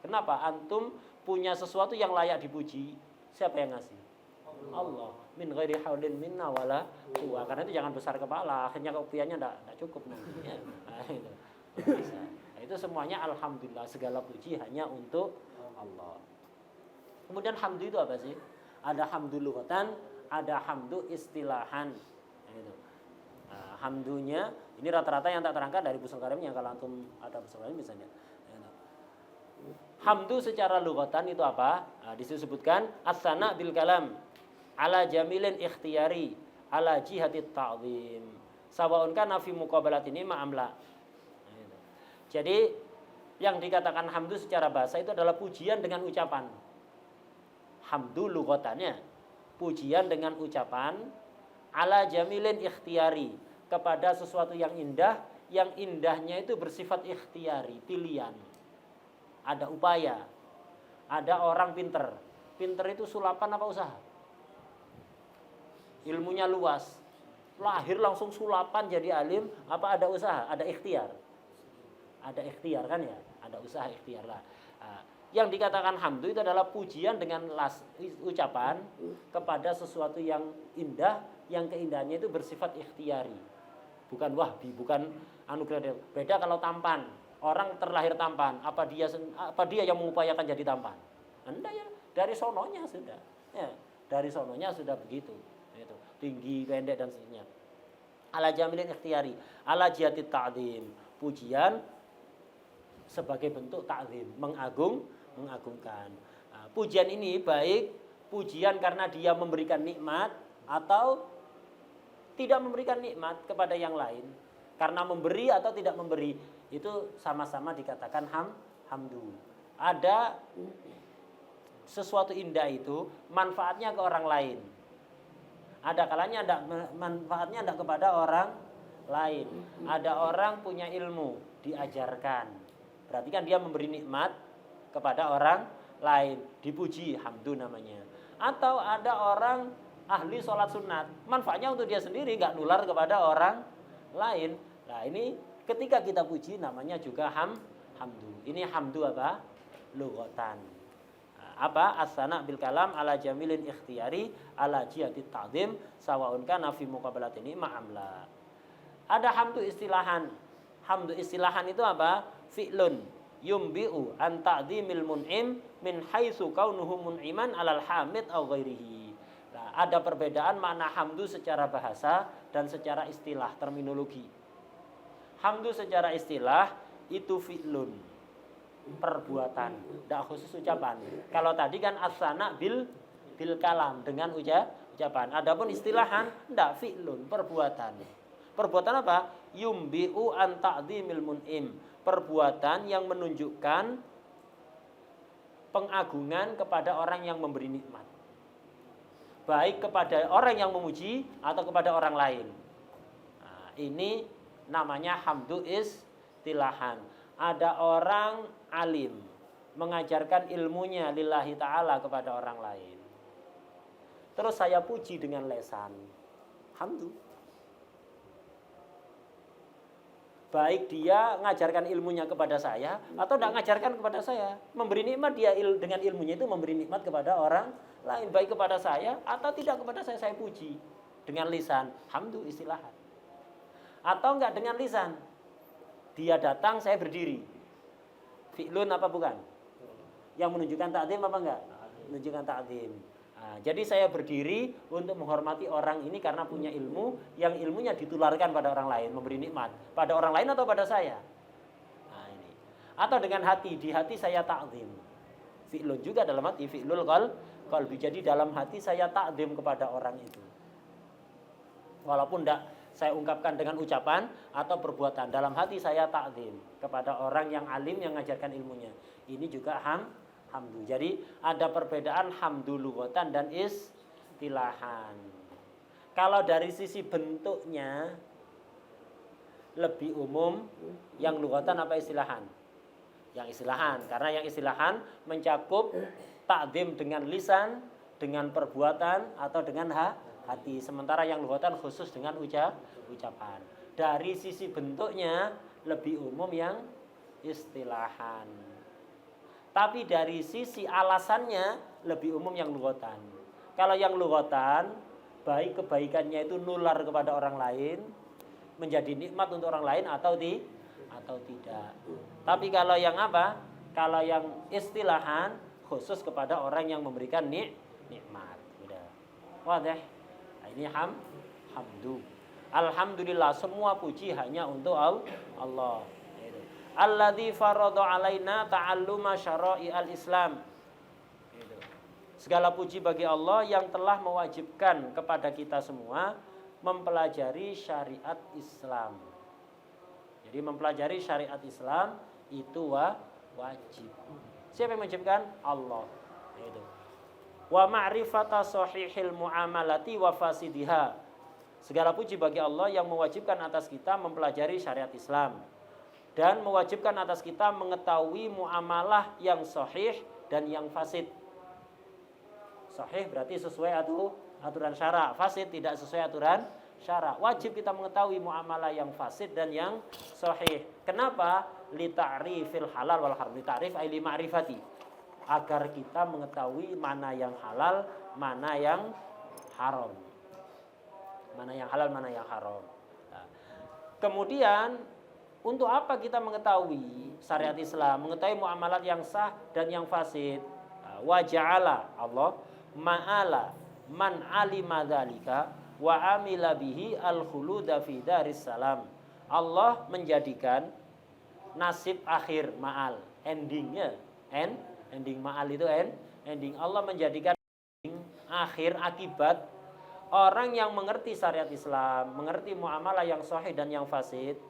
Kenapa? Antum punya sesuatu yang layak dipuji. Siapa yang ngasih? Allah. Min ghairi haulin minna wala quwwah. Karena itu jangan besar kepala. Akhirnya kepiannya enggak cukup nanti. Ya. Nah, itu. Bisa. Nah, itu semuanya alhamdulillah. Segala puji hanya untuk Allah. Kemudian hamdu itu apa sih? Ada hamdu lughatan, ada hamdu istilahan. Gitu. Nah, hamdunya ini rata-rata yang tak terangkat dari Busal Karimnya. Kalau antum ada Busal Karim misalnya. Gitu. Hamdu secara lughatan itu apa? Nah, disebutkan as-sana bil kalam ala jamilin ikhtiyari ala jihatit ta'zim. Sawaun kana fi muqabalatin ni'mah am la. Jadi yang dikatakan hamdu secara bahasa itu adalah pujian dengan ucapan. Hamdu lugatannya pujian dengan ucapan ala jamilin ikhtiyari, kepada sesuatu yang indah, yang indahnya itu bersifat ikhtiyari, pilihan. Ada upaya. Ada orang pinter. Pinter itu sulapan apa usaha? Ilmunya luas. Lahir langsung sulapan jadi alim, apa ada usaha? Ada ikhtiar. Ada ikhtiar kan ya? Ada usaha ikhtiar lah. Yang dikatakan hamdu itu adalah pujian dengan ucapan kepada sesuatu yang indah, yang keindahannya itu bersifat ikhtiari. Bukan wahbi, bukan anugerah. Beda kalau tampan. Orang terlahir tampan, apa dia yang mengupayakan jadi tampan? Anda ya dari sononya sudah. Ya, dari sononya sudah begitu. Itu, tinggi, pendek dan seterusnya. Ala jamilin ikhtiari, ala jihatit ta'zim. Pujian sebagai bentuk ta'zim, mengagungkan. Pujian ini baik pujian karena dia memberikan nikmat atau tidak memberikan nikmat kepada yang lain. Karena memberi atau tidak memberi itu sama-sama dikatakan hamdu. Ada sesuatu indah itu manfaatnya ke orang lain. Ada kalanya manfaatnya tidak kepada orang lain. Ada orang punya ilmu diajarkan. Berarti kan dia memberi nikmat kepada orang lain, dipuji, hamdu namanya. Atau ada orang ahli sholat sunat, manfaatnya untuk dia sendiri, nggak nular kepada orang lain. Nah ini ketika kita puji namanya juga hamdu. Ini hamdu apa? Lughatan. Apa? As-sana bil kalam ala jamilin ikhtiyari ala jihatit ta'zim sawaun kana fi muqabalatin ma'amla. Ada hamdu istilahan. Hamdu istilahan itu apa? Fi'lun yumbi'u an ta'zimil mun'im min haitsu kaunuhu mun'iman 'alal hamid aw ghairihi. Nah, ada perbedaan makna hamdu secara bahasa dan secara istilah terminologi. Hamdu secara istilah itu fi'lun, perbuatan, tidak khusus ucapan. Kalau tadi kan as-sana bil kalam, dengan ucapan. Adapun istilahan tidak, fi'lun, perbuatan. Perbuatan apa? Yumbi'u an ta'zimil mun'im, perbuatan yang menunjukkan pengagungan kepada orang yang memberi nikmat, baik kepada orang yang memuji atau kepada orang lain. Nah, ini namanya hamdu istilahan. Ada orang alim mengajarkan ilmunya lillahi ta'ala kepada orang lain, terus saya puji dengan lesan, hamdu. Baik dia ngajarkan ilmunya kepada saya atau tidak ngajarkan kepada saya, memberi nikmat dia dengan ilmunya itu memberi nikmat kepada orang lain, baik kepada saya atau tidak kepada saya puji dengan lisan, hamdu istilahan. Atau enggak dengan lisan, dia datang saya berdiri, fi'lun apa bukan? Yang menunjukkan ta'zim apa enggak? Menunjukkan ta'zim. Nah, jadi saya berdiri untuk menghormati orang ini karena punya ilmu, yang ilmunya ditularkan pada orang lain, memberi nikmat pada orang lain atau pada saya. Nah, ini. Atau dengan hati, di hati saya ta'zim. Fi'lun juga dalam hati, fi'lul qalbi. Jadi dalam hati saya ta'zim kepada orang itu. Walaupun tidak saya ungkapkan dengan ucapan atau perbuatan, dalam hati saya ta'zim kepada orang yang alim yang mengajarkan ilmunya. Ini juga hamdu. Jadi ada perbedaan hamdu lughatan dan istilahan. Kalau dari sisi bentuknya lebih umum yang lughatan apa istilahan? Yang istilahan, karena yang istilahan mencakup ta'zim dengan lisan, dengan perbuatan atau dengan hati. Sementara yang lughatan khusus dengan ucapan. Dari sisi bentuknya lebih umum yang istilahan. Tapi dari sisi alasannya lebih umum yang lughatan. Kalau yang lughatan, baik kebaikannya itu nular kepada orang lain, menjadi nikmat untuk orang lain atau tidak. Tapi kalau yang apa? Kalau yang istilahan khusus kepada orang yang memberikan nikmat. Udah. Wadah. Nah, ini hamdu. Alhamdulillah, semua puji hanya untuk Allah. Alladzi farada alaina ta'alluma syara'i'al Islam. Segala puji bagi Allah yang telah mewajibkan kepada kita semua mempelajari syariat Islam. Jadi mempelajari syariat Islam itu wajib. Siapa yang mewajibkan? Allah. Itu. Wa ma'rifata sahihil muamalati wa fasidiha. Segala puji bagi Allah yang mewajibkan atas kita mempelajari syariat Islam dan mewajibkan atas kita mengetahui muamalah yang sahih dan yang fasid. Sahih berarti sesuai aturan syara, fasid tidak sesuai aturan syara. Wajib kita mengetahui muamalah yang fasid dan yang sahih. Kenapa? Li ta'rifil halal wal haram. Li ta'rif ay li ma'rifati. Agar kita mengetahui mana yang halal, mana yang haram. Mana yang halal, mana yang haram. Nah, kemudian untuk apa kita mengetahui syariat Islam, mengetahui muamalat yang sah dan yang fasid? Nah, wa ja'ala Allah ma'ala man alima dzalika wa amila bihi al-khuluda fi daris salam. Allah menjadikan nasib akhir ma'al, endingnya, ending ma'al itu ending. Allah menjadikan akhir akibat orang yang mengerti syariat Islam, mengerti muamalah yang sahih dan yang fasid.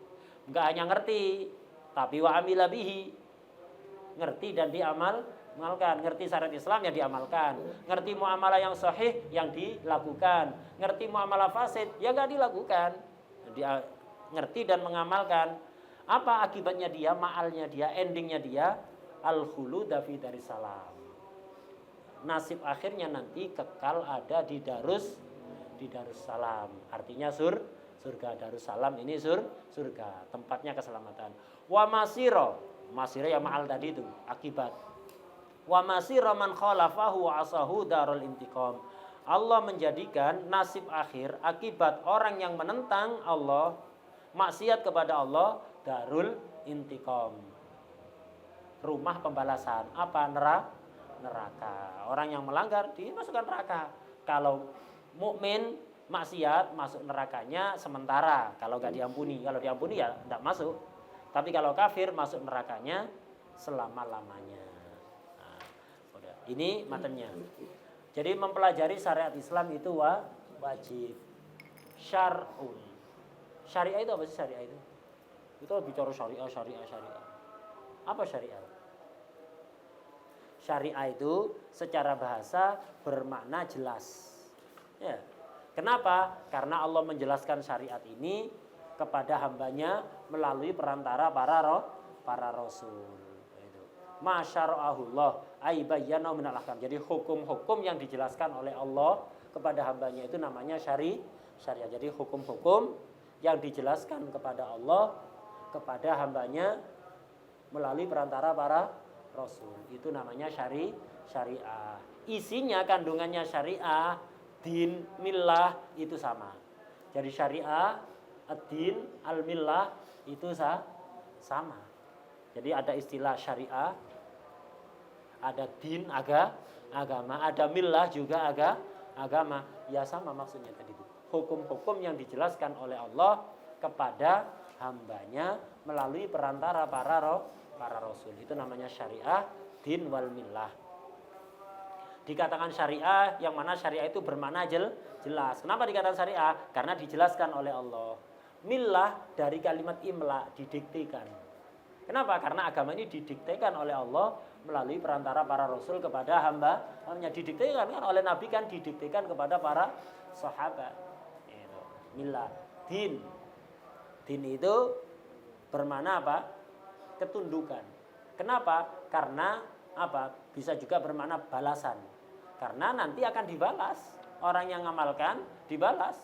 Enggak hanya ngerti, tapi wa amila bihi, ngerti dan diamalkan. Ngerti syariat Islam yang diamalkan, ngerti muamalah yang sahih yang dilakukan, ngerti muamalah fasid yang enggak dilakukan. Dia ngerti dan mengamalkan. Apa akibatnya dia, ma'alnya dia, endingnya dia? Al-khuluda fi darissalam. Nasib akhirnya nanti kekal ada di Darussalam. Artinya surga. Darussalam ini surga, tempatnya keselamatan. Wa masira yang ma'al tadi itu akibat. Wa masira man khalafahu wa asahu darul intiqam. Allah menjadikan nasib akhir akibat orang yang menentang Allah, maksiat kepada Allah, darul intiqam. Rumah pembalasan. Apa? Neraka. Orang yang melanggar dimasukkan neraka. Kalau mukmin maksiat masuk nerakanya sementara kalau nggak diampuni. Kalau diampuni ya tidak masuk. Tapi kalau kafir masuk nerakanya selama-lamanya. Nah, udah. Ini matanya. Jadi mempelajari syariat Islam itu wajib. Syar'un. Syariah itu apa sih syariah itu? Kita bicara syariah. Apa syariah? Syariah itu secara bahasa bermakna jelas. Ya. Kenapa? Karena Allah menjelaskan syariat ini kepada hambanya melalui perantara para rasul. Itu. Masyara'ahullah ay bayyana minal ahkam. Jadi hukum-hukum yang dijelaskan oleh Allah kepada hambanya itu namanya syariah. Jadi hukum-hukum yang dijelaskan kepada Allah kepada hambanya melalui perantara para rasul. Itu namanya syariah. Isinya kandungannya syariah, din, millah itu sama. Jadi syariah, ad-din, al-millah itu sama. Jadi ada istilah syariah, ada din, agama, ada millah juga agama. Ya sama maksudnya tadi itu. Hukum-hukum yang dijelaskan oleh Allah kepada hambanya melalui perantara para rasul. Itu namanya syariah, din wal millah. Dikatakan syariah yang mana syariah itu bermakna jelas. Kenapa dikatakan syariah? Karena dijelaskan oleh Allah. Millah dari kalimat imla, didiktekan. Kenapa? Karena agama ini didiktekan oleh Allah melalui perantara para rasul kepada hambanya. Didiktekan kan oleh Nabi, kan didiktekan kepada para sahabat. Itu. Millah, din. Din itu bermakna apa? Ketundukan. Kenapa? Karena apa? Bisa juga bermakna balasan. Karena nanti akan dibalas. Orang yang ngamalkan dibalas,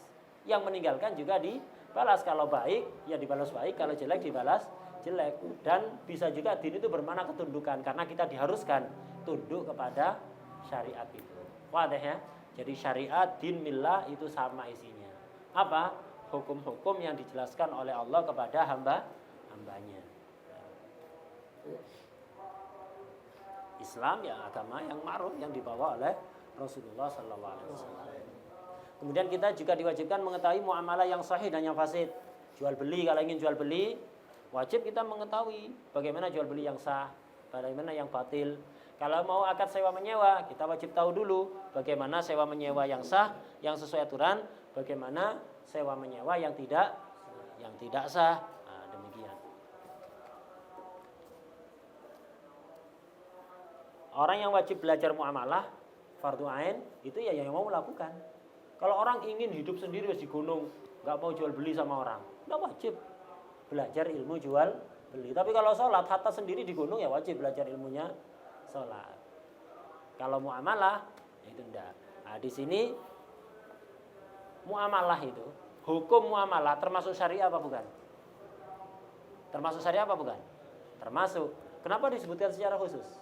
yang meninggalkan juga dibalas. Kalau baik ya dibalas baik, kalau jelek dibalas jelek. Dan bisa juga din itu bermakna ketundukan, karena kita diharuskan tunduk kepada syariat itu. Wadah ya. Jadi syariat, din, millah itu sama isinya. Apa? Hukum-hukum yang dijelaskan oleh Allah kepada hambanya. Islam ya agama yang ma'ruf yang dibawa oleh Rasulullah SAW. Kemudian kita juga diwajibkan mengetahui muamalah yang sahih dan yang fasid. Jual beli, kalau ingin jual beli wajib kita mengetahui bagaimana jual beli yang sah, bagaimana yang batil. Kalau mau akad sewa menyewa, kita wajib tahu dulu bagaimana sewa menyewa yang sah, yang sesuai aturan, bagaimana sewa menyewa yang tidak sah. Nah, demikian. Orang yang wajib belajar muamalah fardu ain itu ya yang mau melakukan. Kalau orang ingin hidup sendiri di gunung, nggak mau jual beli sama orang, nggak wajib belajar ilmu jual beli. Tapi kalau sholat hatta sendiri di gunung ya wajib belajar ilmunya sholat. Kalau muamalah itu enggak. Nah, di sini muamalah itu, hukum muamalah termasuk syariah apa bukan? Termasuk syariah apa bukan? Termasuk. Kenapa disebutkan secara khusus?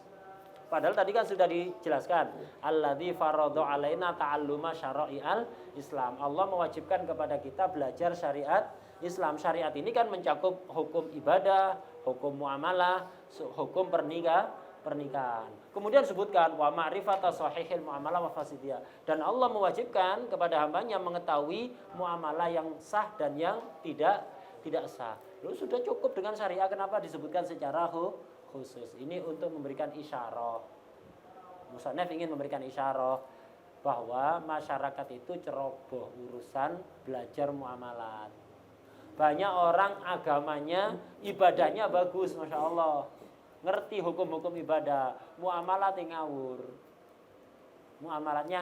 Padahal tadi kan sudah dijelaskan, alladzi faradha alaina ta'alluma syara'i'al Islam. Allah mewajibkan kepada kita belajar syariat Islam. Syariat ini kan mencakup hukum ibadah, hukum muamalah, hukum pernikahan. Kemudian disebutkan wa ma'rifata sahihil muamalah wa fasidiyah. Dan Allah mewajibkan kepada hambanya mengetahui muamalah yang sah dan yang tidak sah. Lalu sudah cukup dengan syariah, kenapa disebutkan secara khusus? Ini untuk memberikan isyarah. Musannaf ingin memberikan isyarah bahwa masyarakat itu ceroboh urusan belajar muamalat. Banyak orang agamanya, ibadahnya bagus, Masya Allah, ngerti hukum-hukum ibadah, muamalat ngawur. Muamalatnya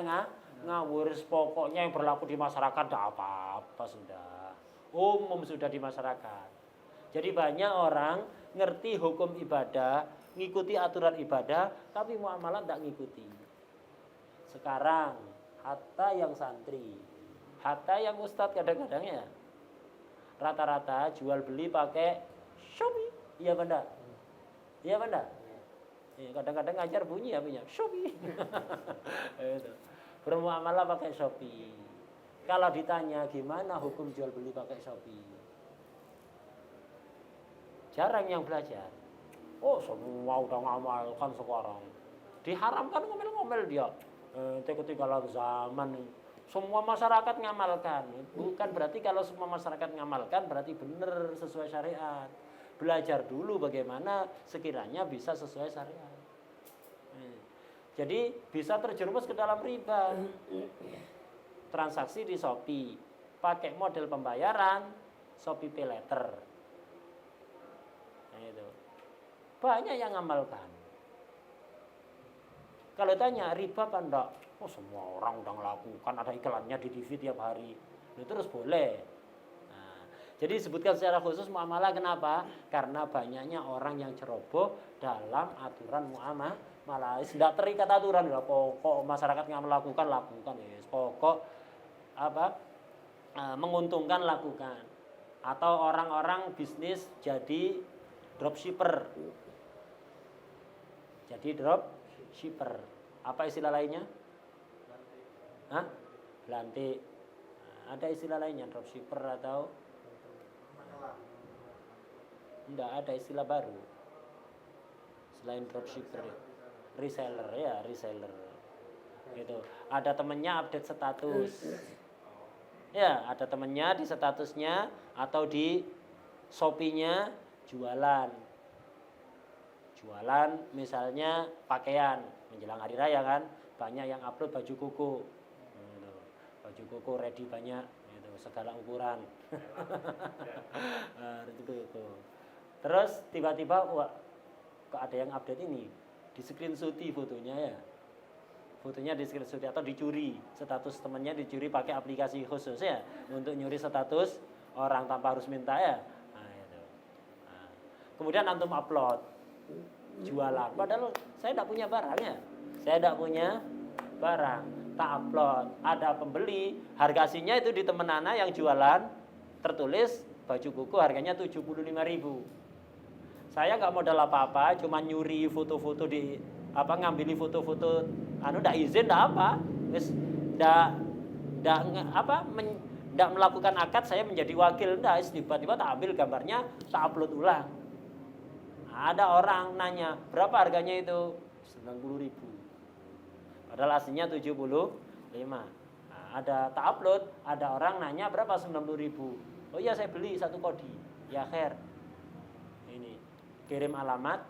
ngawur, pokoknya yang berlaku di masyarakat tidak apa-apa sudah. Umum sudah di masyarakat. Jadi banyak orang ngerti hukum ibadah, ngikuti aturan ibadah, tapi muamalah tidak ngikuti. Sekarang, hatta yang santri, hatta yang ustadz kadang-kadang ya, rata-rata jual beli pakai Shopee, iya benda, iya benda. Kadang-kadang ngajar bunyi ya punya Shopee. Bermuamalah pakai Shopee. Kalau ditanya gimana hukum jual beli pakai Shopee, jarang yang belajar. Oh, semua udah ngamalkan sekarang. Diharamkan ngomel-ngomel dia. Ketinggalan zaman. Semua masyarakat ngamalkan. Bukan berarti kalau semua masyarakat ngamalkan berarti benar sesuai syariat. Belajar dulu bagaimana sekiranya bisa sesuai syariat. Jadi bisa terjerumus ke dalam riba. Transaksi di Shopee, pakai model pembayaran Shopee Pay Later. Itu banyak yang ngamalkan. Kalau tanya riba apa enggak? Oh, semua orang udah melakukan, ada iklannya di TV tiap hari. Itu terus boleh. Nah, jadi disebutkan secara khusus muamalah, kenapa? Karena banyaknya orang yang ceroboh dalam aturan muamalah. Tidak terikat aturan, ya pokok masyarakat nggak melakukan, lakukan ya. Pokok menguntungkan lakukan. Atau orang-orang bisnis jadi dropshipper. Jadi dropshipper. Apa istilah lainnya? Hah? Belantik. Nah, ada istilah lainnya dropshipper atau? Enggak, ada istilah baru. Selain dropshipper, reseller ya, reseller. Gitu. Ada temennya update status. Ya, ada temennya di statusnya atau di Shopee-nya jualan misalnya pakaian menjelang hari raya kan, banyak yang upload baju koko, baju koko ready banyak, segala ukuran. Terus tiba-tiba wah, kok ada yang update ini, di screenshoti fotonya ya, fotonya di screenshot atau dicuri, status temannya dicuri pakai aplikasi khusus ya untuk nyuri status orang tanpa harus minta ya. Kemudian antum upload jualan, padahal saya tidak punya barangnya, saya tidak punya barang, tak upload. Ada pembeli, harga aslinya itu di temen anak yang jualan tertulis baju kuku harganya 75.000. Saya nggak modal apa-apa, cuma nyuri foto-foto di ngambil foto-foto, ndak izin, ndak apa, wis ndak melakukan akad, saya menjadi wakil, ndak, tiba-tiba tak ambil gambarnya, tak upload ulang. Ada orang nanya, berapa harganya itu? 90.000. Padahal aslinya 75. Nah, ada tak upload, ada orang nanya berapa 90.000. Oh iya saya beli satu kodi. Ya khair. Ini kirim alamat,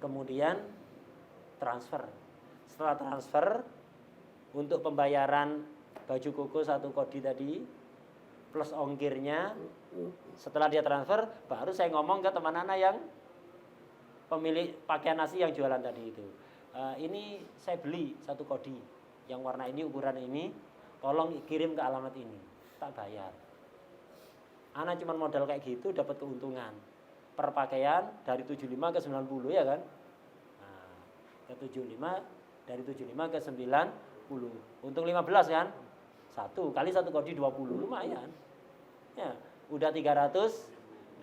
kemudian transfer. Setelah transfer untuk pembayaran baju koko 1 kodi tadi plus ongkirnya. Setelah dia transfer, baru saya ngomong ke teman anak yang pemilik pakaian nasi yang jualan tadi itu. Ini saya beli 1 kodi yang warna ini, ukuran ini, tolong kirim ke alamat ini, tak bayar. Anak cuma modal kayak gitu dapat keuntungan per pakaian dari 75 ke 90 ya kan. Nah, ke 75 dari 75 ke 90, untung 15 kan. 1 kali 1 kodi 20, lumayan. Ya, udah 300.000.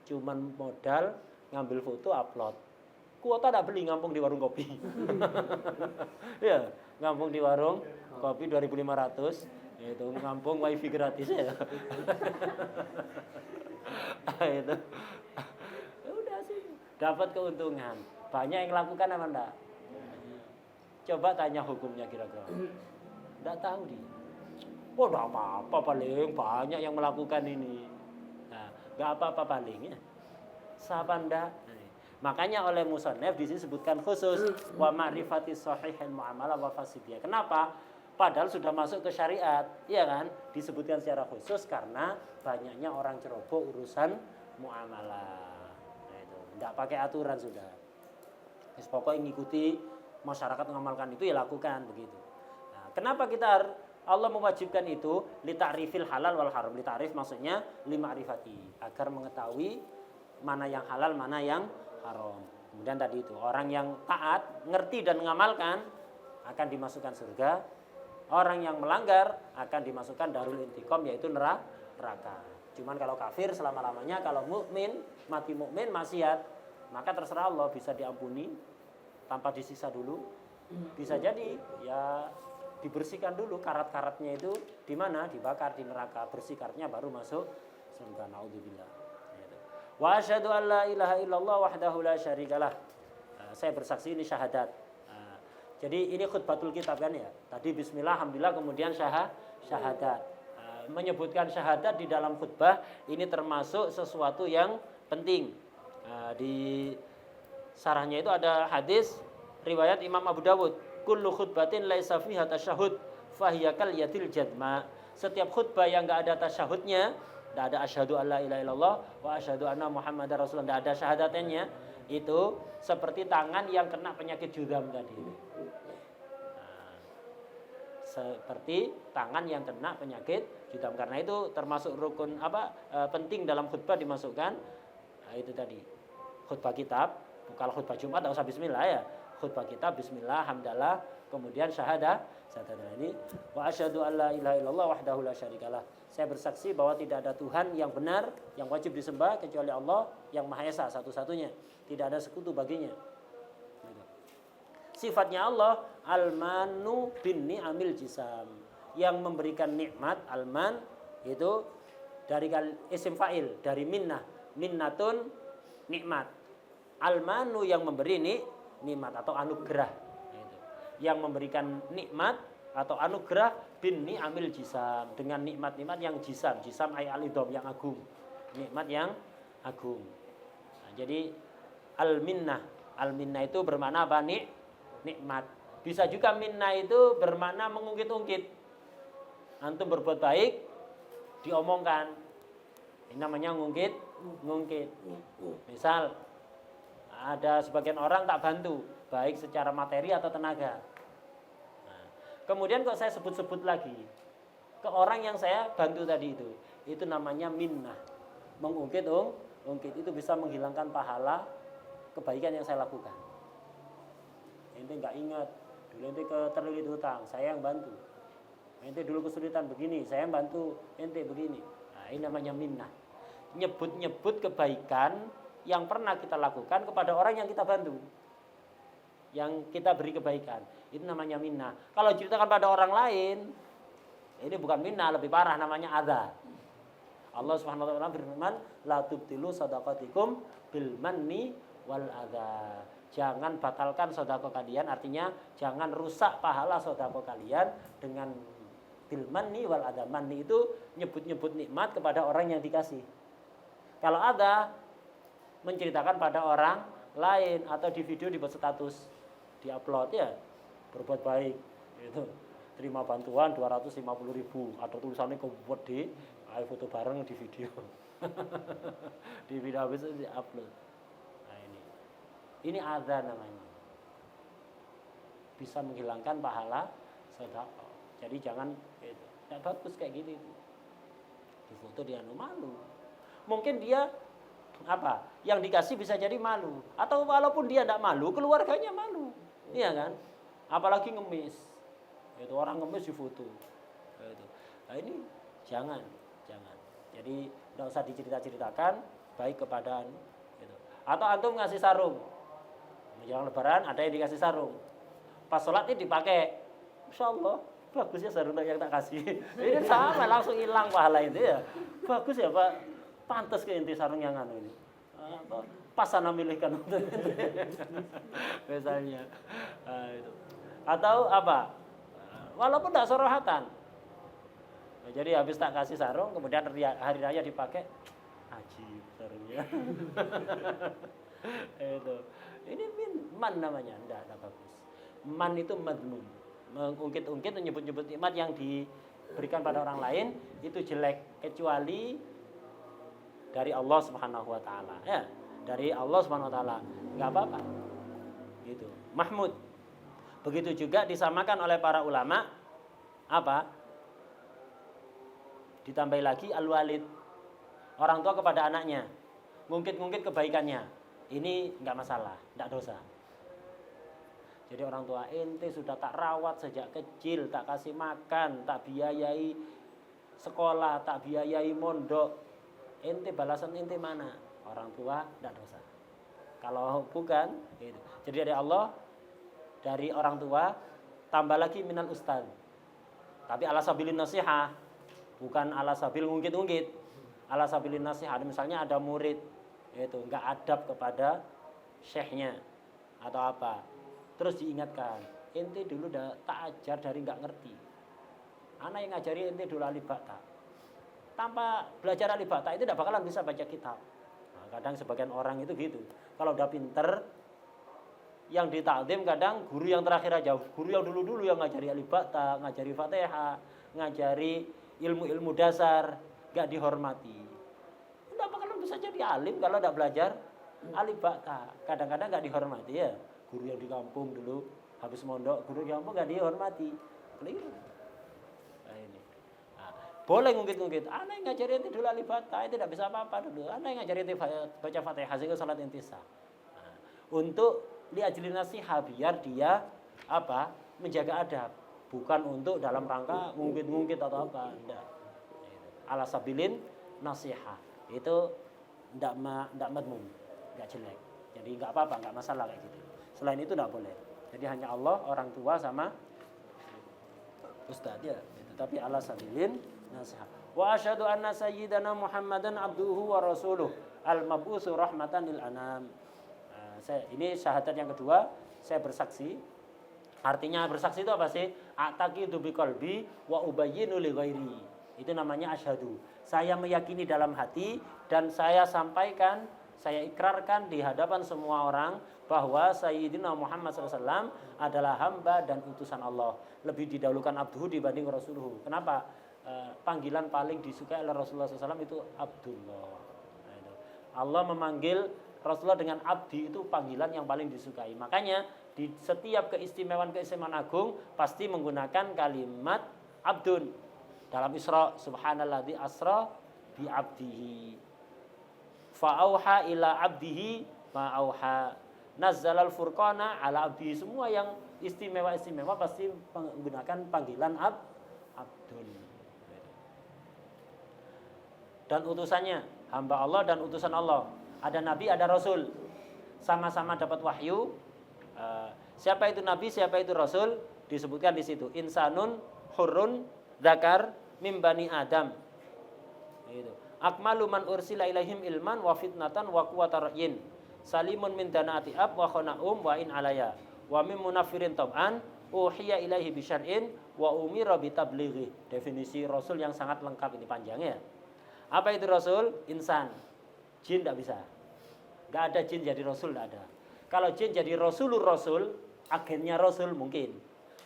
Cuman modal ngambil foto upload. Kuota tak beli, ngampung di warung kopi. Ya, ngampung di warung kopi 2.500. Itu ngampung wifi gratis ya. Itu. Udah sih, dapat keuntungan. Banyak yang lakukan apa enggak? Coba tanya hukumnya kira-kira. Enggak tahu dia. Oh, enggak apa-apa, paling banyak yang melakukan ini. Nah, enggak apa-apa paling ya. Siapa enggak? Makanya oleh musannaf di sini sebutkan khusus wa ma'rifati sahihil muamalah wa fasidiyah. Kenapa? Padahal sudah masuk ke syariat, ya kan? Disebutkan secara khusus karena banyaknya orang ceroboh urusan muamalah. Nah, itu enggak pakai aturan sudah. Wis pokoknya ngikuti masyarakat mengamalkan itu ya lakukan begitu. Nah, kenapa Allah mewajibkan itu li ta'rifil halal wal haram. Li ta'rif maksudnya li ma'rifati, agar mengetahui mana yang halal, mana yang haram. Kemudian tadi itu orang yang taat, ngerti dan mengamalkan akan dimasukkan surga. Orang yang melanggar akan dimasukkan darul intiqam, yaitu neraka. Cuman kalau kafir selama-lamanya, kalau mukmin, mati mukmin maksiat, maka terserah Allah, bisa diampuni tanpa disiksa dulu. Bisa jadi ya dibersihkan dulu karat-karatnya itu di mana? Dibakar di neraka, bersih karatnya baru masuk surga. Naudzubillah. Wa asyhadu an la ilaha illallah wahdahu la syarikalah. Saya bersaksi ini syahadat. Jadi ini khutbatul kitab kan ya. Tadi bismillah, alhamdulillah, kemudian syahadat. Menyebutkan syahadat di dalam khutbah ini termasuk sesuatu yang penting. Di sarahnya itu ada hadis riwayat Imam Abu Dawud, kullu khutbatin laisa fiha tasyahud fahiya kal yatil jadma. Setiap khutbah yang enggak ada tasyahudnya, enggak ada asyhadu alla ilaha illallah wa asyhadu anna muhammadar rasulullah, enggak ada syahadatnya, itu seperti tangan yang kena penyakit judam tadi. Seperti tangan yang kena penyakit judam. Karena itu termasuk rukun penting dalam khutbah dimasukkan. Nah, itu tadi khutbah kitab. Kalau khutbah Jumat enggak usah bismillah ya. Khutbah kitab bismillah, hamdalah, kemudian syahadat ini wa asyhadu alla ilaha illallah wahdahu la syarikalah. Saya bersaksi bahwa tidak ada Tuhan yang benar, yang wajib disembah kecuali Allah yang Maha Esa satu-satunya. Tidak ada sekutu baginya. Sifatnya Allah al-manu bin ni'amil jisam, yang memberikan nikmat. Al-man itu dari isim fa'il, dari minnah, minnatun nikmat. Al-manu yang memberi nikmat atau anugerah, yang memberikan nikmat atau anugerah bin ni'amil jisam, dengan nikmat-nikmat yang jisam ay al-idham, yang agung, nikmat yang agung. Nah, jadi al-minnah itu bermakna apa? Nikmat. Bisa juga minnah itu bermakna mengungkit-ungkit. Antum berbuat baik diomongkan, ini namanya ngungkit. Misal ada sebagian orang tak bantu, baik secara materi atau tenaga. Nah, kemudian kok saya sebut-sebut lagi ke orang yang saya bantu tadi itu namanya minnah, mengungkit. Itu bisa menghilangkan pahala kebaikan yang saya lakukan. Ente nggak ingat, dulu ente terlilit hutang, saya yang bantu. Ente dulu kesulitan begini, saya yang bantu ente begini. Nah, ini namanya minnah. Nyebut-nyebut kebaikan yang pernah kita lakukan kepada orang yang kita bantu, yang kita beri kebaikan, itu namanya minnah. Kalau ceritakan pada orang lain, ini bukan minnah, lebih parah, namanya adza. Allah Subhanahu wa taala berfirman, la tubtilu shadaqatikum bil manni wal adza. Jangan batalkan sedekah kalian, artinya jangan rusak pahala sedekah kalian dengan bil manni wal adza. Manni itu nyebut-nyebut nikmat kepada orang yang dikasih. Kalau adza menceritakan pada orang lain atau di video, dibuat status, diupload ya, berbuat baik gitu. terima bantuan 250.000, ada tulisannya gede, ayo foto bareng di video. Di video habis itu di-upload. Nah ini adzan namanya. Bisa menghilangkan pahala sedekah. Jadi jangan itu. Tidak bagus kayak gitu itu. Di foto dia malu. Mungkin dia apa? Yang dikasih bisa jadi malu. Atau walaupun dia tidak malu, keluarganya malu. Iya kan? Apalagi ngemis. Itu orang ngemis di foto. Itu. Nah ini jangan. Jadi tidak usah dicerita-ceritakan baik kepada gitu. Atau antum ngasih sarung. Menjelang lebaran ada yang dikasih sarung. Pas sholat ini dipakai. Insyaallah bagus ya sarung yang tak kasih. Ini sama langsung hilang pahala itu ya. Bagus ya Pak. Pantas ke inti sarung yang anu ini. Pas sana milihkan misalnya. Itu. Atau apa? Walaupun tidak sorohatan. Jadi habis tak kasih sarung, kemudian hari raya dipakai, ajib sarungnya. Itu. Ini man namanya, enggak bagus. Man itu madmum. Mengungkit-ungkit, menyebut-nyebut nikmat yang diberikan pada orang lain itu jelek, kecuali dari Allah Subhanahu wa taala. Ya, dari Allah Subhanahu wa taala. Enggak apa-apa. Gitu. Mahmud. Begitu juga disamakan oleh para ulama apa? Ditambah lagi al-walid, orang tua kepada anaknya, ngungkit-ngungkit kebaikannya, ini enggak masalah, enggak dosa. Jadi orang tua ente sudah tak rawat sejak kecil, tak kasih makan, tak biayai sekolah, tak biayai mondok, ente balasan ente mana? Orang tua enggak dosa. Kalau bukan, gitu. Jadi dari Allah, dari orang tua, tambah lagi minal ustaz. Tapi ala sabilin nasihah. Bukan ala sabil ngungkit-ngungkit. Ala sabilin nasihat. Misalnya ada murid itu enggak adab kepada syekhnya atau apa. Terus diingatkan, ente dulu tak ajar dari enggak ngerti. Anak yang ngajari ente dulu alif ba ta. Tanpa belajar alif ba ta itu tidak bakalan bisa baca kitab. Nah, kadang sebagian orang itu gitu. Kalau udah pinter, yang ditakdim kadang guru yang terakhir aja. Guru yang dulu-dulu yang ngajari alif ba ta, ngajari Fatihah, ngajari ilmu-ilmu dasar gak dihormati. Tidak bakalan bisa jadi alim kalau tidak belajar alif ba ta. Kadang-kadang gak dihormati ya. Guru yang di kampung dulu habis mondok, guru di kampung gak dihormati. Keliru. Nah ini. Nah, boleh ngungkit-ngungkit. Anak yang ngajarin itu dulu alif ba ta, itu tidak bisa apa-apa dulu. Anak yang ngajarin itu baca Fatihah sehingga salat intisah. Nah, untuk liajli nasihat biar dia apa? Menjaga adab. Bukan untuk dalam rangka ngungkit-ngungkit atau apa, enggak. Ala sabilin nasihat. Itu enggak madmum, enggak jelek. Jadi enggak apa-apa, enggak masalah kayak gitu. Selain itu enggak boleh. Jadi hanya Allah, orang tua sama ustaz ya. Tapi ala sabilin nasihat. Wa asyhadu anna sayyidana Muhammadan abduhu wa rasuluh al-mab'utsu rahmatan lil anam. Ini syahadat yang kedua, saya bersaksi. Artinya bersaksi itu apa sih? Ataqidu biqalbi wa ubayyinu li ghairi. Itu namanya asyhadu. Saya meyakini dalam hati dan saya sampaikan, saya ikrarkan di hadapan semua orang bahwa Sayyidina Muhammad SAW adalah hamba dan utusan Allah. Lebih didahulukan abduhu dibanding rasuluhu. Kenapa? Panggilan paling disukai oleh Rasulullah SAW itu Abdullah. Allah memanggil Rasulullah dengan abdi itu panggilan yang paling disukai. Makanya di setiap keistimewaan agung pasti menggunakan kalimat abdun. Dalam Isra, subhanalladzi asra bi abdihi. Fa'auha ila abdihi ma auha. Nazzalal furqana ala abdihi. Semua yang istimewa-istimewa pasti menggunakan panggilan abdun. Dan utusannya, hamba Allah dan utusan Allah. Ada nabi, ada rasul. Sama-sama dapat wahyu. Siapa itu nabi, siapa itu rasul? Disebutkan di situ. Insanun hurrun dzakar mim bani Adam. Gitu. Akmalu man ursila ilaihim ilman wa fitnatan wa quwwataryin. Salimun min danaati ab wa khanaum wa in alaya. Wa mim munafirin tab'an uhiya ilaihi bi syar'in wa umira bi tablighi. Definisi rasul yang sangat lengkap ini panjangnya. Apa itu rasul? Insan. Jin tidak bisa. Enggak ada jin jadi rasul, tidak ada. Kalau jin jadi rasulur rasul, agennya rasul mungkin.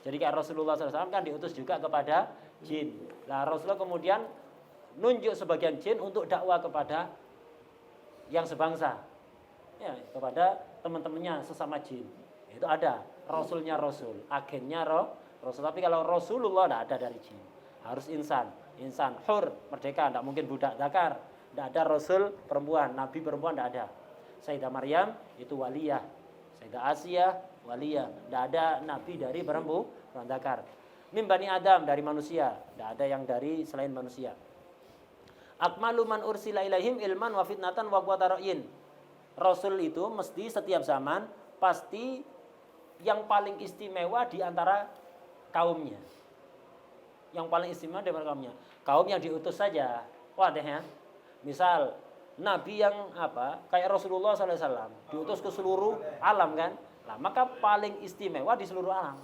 Jadi kayak Rasulullah SAW kan diutus juga kepada jin. Nah Rasulullah kemudian nunjuk sebagian jin untuk dakwah kepada yang sebangsa, ya, kepada teman-temannya sesama jin. Itu ada Rasulnya Rasul, agennya Rasul. Tapi kalau Rasulullah tidak ada dari jin, harus insan hur, merdeka, tidak mungkin budak dakar. Tidak ada Rasul perempuan, Nabi perempuan tidak ada. Sayyidah Maryam itu waliyah, Sayyidah Asiyah waliyah. Tidak ada Nabi dari perempuan dakar. Min bani Adam, dari manusia, tidak ada yang dari selain manusia. Akmalu man ursila ilaihim ilman wa fitnatan wa quwwatan. Rasul itu mesti setiap zaman pasti yang paling istimewa di antara kaumnya. Yang paling istimewa di antara kaumnya. Kaum yang diutus saja. Wadah ya. Misal Nabi yang kayak Rasulullah SAW diutus ke seluruh alam kan. Nah, maka paling istimewa di seluruh alam.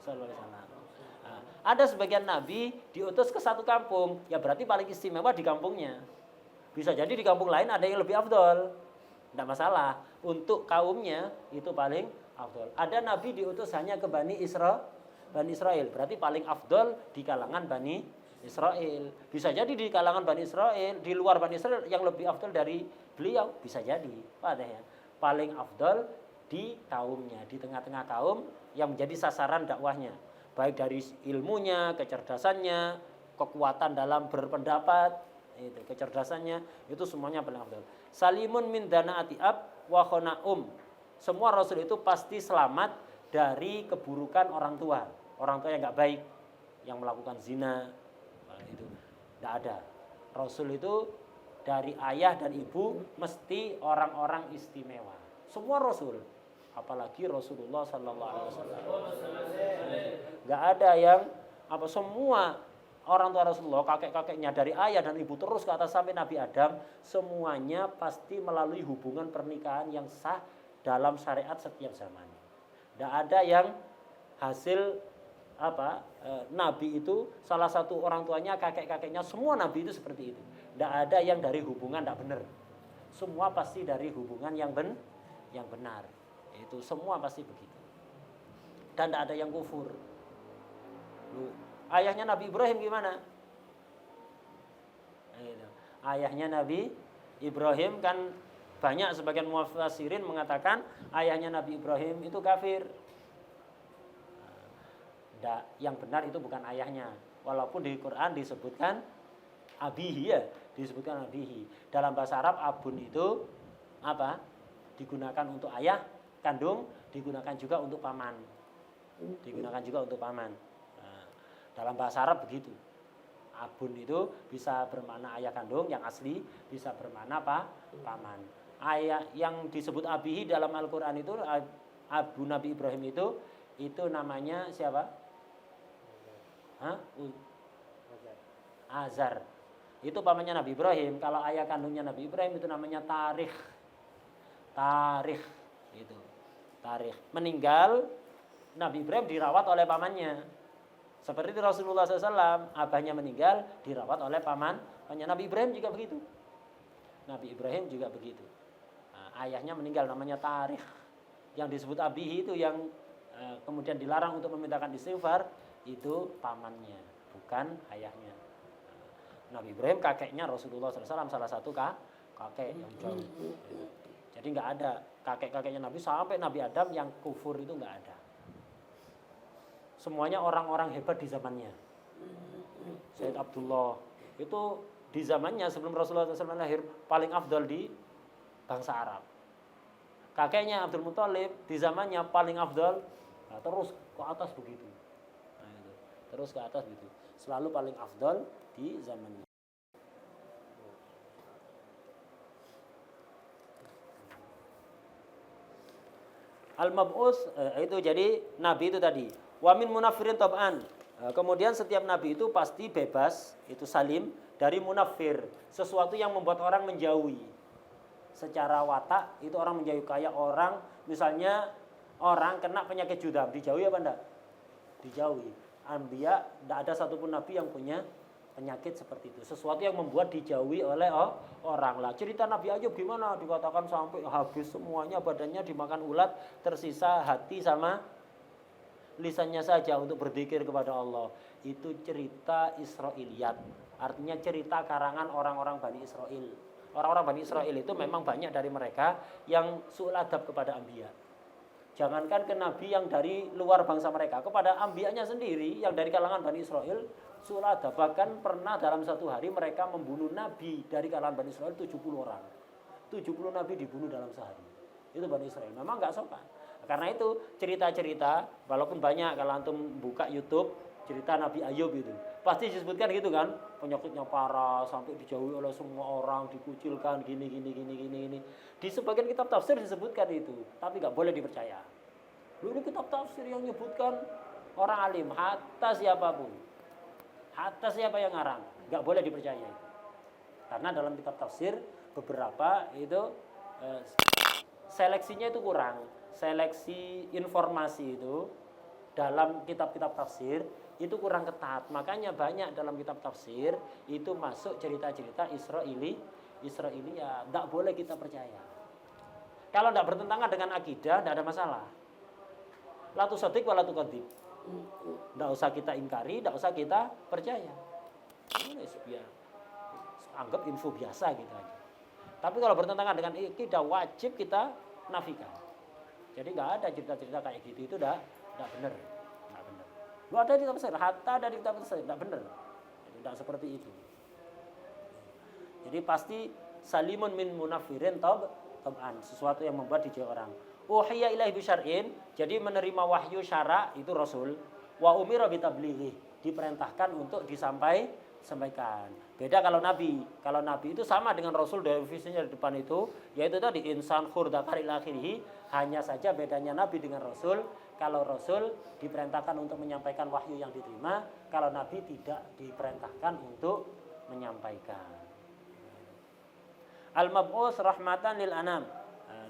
Sallallahu alaihi wasallam. Nah, ada sebagian nabi diutus ke satu kampung, ya berarti paling istimewa di kampungnya. Bisa jadi di kampung lain ada yang lebih afdol. Tidak masalah. Untuk kaumnya itu paling afdol. Ada nabi diutus hanya ke Bani Israel, berarti paling afdol di kalangan Bani Israel. Bisa jadi di kalangan Bani Israel, di luar Bani Israel yang lebih afdol dari beliau, bisa jadi. Wadah ya. Paling afdol di kaumnya, di tengah-tengah kaum yang menjadi sasaran dakwahnya, baik dari ilmunya, kecerdasannya, kekuatan dalam berpendapat, itu kecerdasannya, itu semuanya paling afdal. Salimun min danaati ab wa khona'um. Semua rasul itu pasti selamat dari keburukan orang tua yang enggak baik, yang melakukan zina, itu enggak ada. Rasul itu dari ayah dan ibu mesti orang-orang istimewa. Semua rasul, apalagi Rasulullah sallallahu alaihi wasallam. Enggak ada yang semua orang tua Rasulullah, kakek-kakeknya dari ayah dan ibu terus ke atas sampai Nabi Adam, semuanya pasti melalui hubungan pernikahan yang sah dalam syariat setiap zaman. Enggak ada yang hasil Nabi itu salah satu orang tuanya, kakek-kakeknya semua Nabi itu seperti itu. Enggak ada yang dari hubungan enggak benar. Semua pasti dari hubungan yang benar. Itu semua pasti begitu. Dan tidak ada yang kufur. Ayahnya Nabi Ibrahim gimana? Ayahnya Nabi Ibrahim kan banyak sebagian mufassirin mengatakan ayahnya Nabi Ibrahim itu kafir. Yang benar itu bukan ayahnya. Walaupun di Quran disebutkan abihi, ya, disebutkan abihi. Dalam bahasa Arab abun itu digunakan untuk ayah kandung, digunakan juga untuk paman. Nah, dalam bahasa Arab begitu. Abun itu bisa bermakna ayah kandung yang asli, bisa bermakna paman. Ayah yang disebut abihi dalam Al-Qur'an itu abu Nabi Ibrahim itu namanya siapa? Azar. Itu pamannya Nabi Ibrahim. Kalau ayah kandungnya Nabi Ibrahim itu namanya Tarikh. Itu. Tarikh. Meninggal, Nabi Ibrahim dirawat oleh pamannya. Seperti Rasulullah SAW, abahnya meninggal, dirawat oleh pamannya. Nabi Ibrahim juga begitu. Nah, ayahnya meninggal namanya Tarikh. Yang disebut abihi itu yang kemudian dilarang untuk memintakan istighfar, itu pamannya, bukan ayahnya. Nabi Ibrahim kakeknya Rasulullah SAW, salah satu kakek yang jauh. Jadi nggak ada kakek-kakeknya Nabi sampai Nabi Adam yang kufur, itu nggak ada. Semuanya orang-orang hebat di zamannya. Sayyid Abdullah itu di zamannya sebelum Rasulullah SAW lahir paling afdal di bangsa Arab. Kakeknya Abdul Muthalib di zamannya paling afdal, terus ke atas begitu. Terus ke atas gitu. Selalu paling afdal di zamannya. Al-mab'us itu jadi nabi itu tadi. Wa min munaffirin tab'an. Kemudian setiap nabi itu pasti bebas, itu salim dari munaffir, sesuatu yang membuat orang menjauhi. Secara watak itu orang menjauhi, kayak orang misalnya orang kena penyakit judam, dijauhi apa enggak? Dijauhi. Anbiya, tidak ada satupun nabi yang punya penyakit seperti itu. Sesuatu yang membuat dijauhi oleh orang. Lah cerita Nabi Ayub gimana? Dikatakan sampai habis semuanya, badannya dimakan ulat, tersisa hati sama lisannya saja untuk berzikir kepada Allah. Itu cerita Israiliyat. Artinya cerita karangan orang-orang Bani Israel. Orang-orang Bani Israel itu memang banyak dari mereka yang su'ul adab kepada anbiya. Jangankan ke nabi yang dari luar bangsa mereka, kepada anbiyanya sendiri yang dari kalangan Bani Israel su'ul adab. Bahkan pernah dalam satu hari mereka membunuh nabi dari kalangan Bani Israel 70 orang. 70 nabi dibunuh dalam sehari. Itu Bani Israel. Memang nggak sopan. Karena itu cerita-cerita, walaupun banyak kalau antum buka YouTube, cerita Nabi Ayub itu. Pasti disebutkan gitu kan, penyakitnya parah, sampai dijauhi oleh semua orang, dikucilkan, gini. Di sebagian kitab tafsir disebutkan itu, tapi nggak boleh dipercaya. Dulu kitab tafsir yang menyebutkan orang alim, hatta siapapun. Hatta siapa yang ngarang, nggak boleh dipercaya itu. Karena dalam kitab tafsir, beberapa itu seleksinya itu kurang. Seleksi informasi itu dalam kitab-kitab tafsir itu kurang ketat. Makanya banyak dalam kitab tafsir itu masuk cerita-cerita Israeli ya tidak boleh kita percaya. Kalau tidak bertentangan dengan akidah tidak ada masalah. La tusaddiq wa la tukadzib. Tidak usah kita ingkari, tidak usah kita percaya. Ini biar anggap info biasa gitu aja. Tapi kalau bertentangan dengan akidah wajib kita nafikan. Jadi nggak ada cerita-cerita kayak gitu, itu nggak benar, nggak benar. Lu ada di kitab tafsir, hatta ada di kitab tafsir, nggak benar, tidak seperti itu. Jadi pasti salimun min munafirin tab'an, sesuatu yang membuat dijauhi orang. Uhiya ilaihi bisyar'in, jadi menerima wahyu syara itu Rasul. Wa umira bitablighi, diperintahkan untuk disampaikan. Beda kalau Nabi. Kalau Nabi itu sama dengan Rasul dari visinya di depan itu, yaitu tadi insan khurdakar ila akhirih. Hanya saja bedanya Nabi dengan Rasul, kalau Rasul diperintahkan untuk menyampaikan wahyu yang diterima, kalau Nabi tidak diperintahkan untuk menyampaikan. Al-mab'us rahmatan lil anam.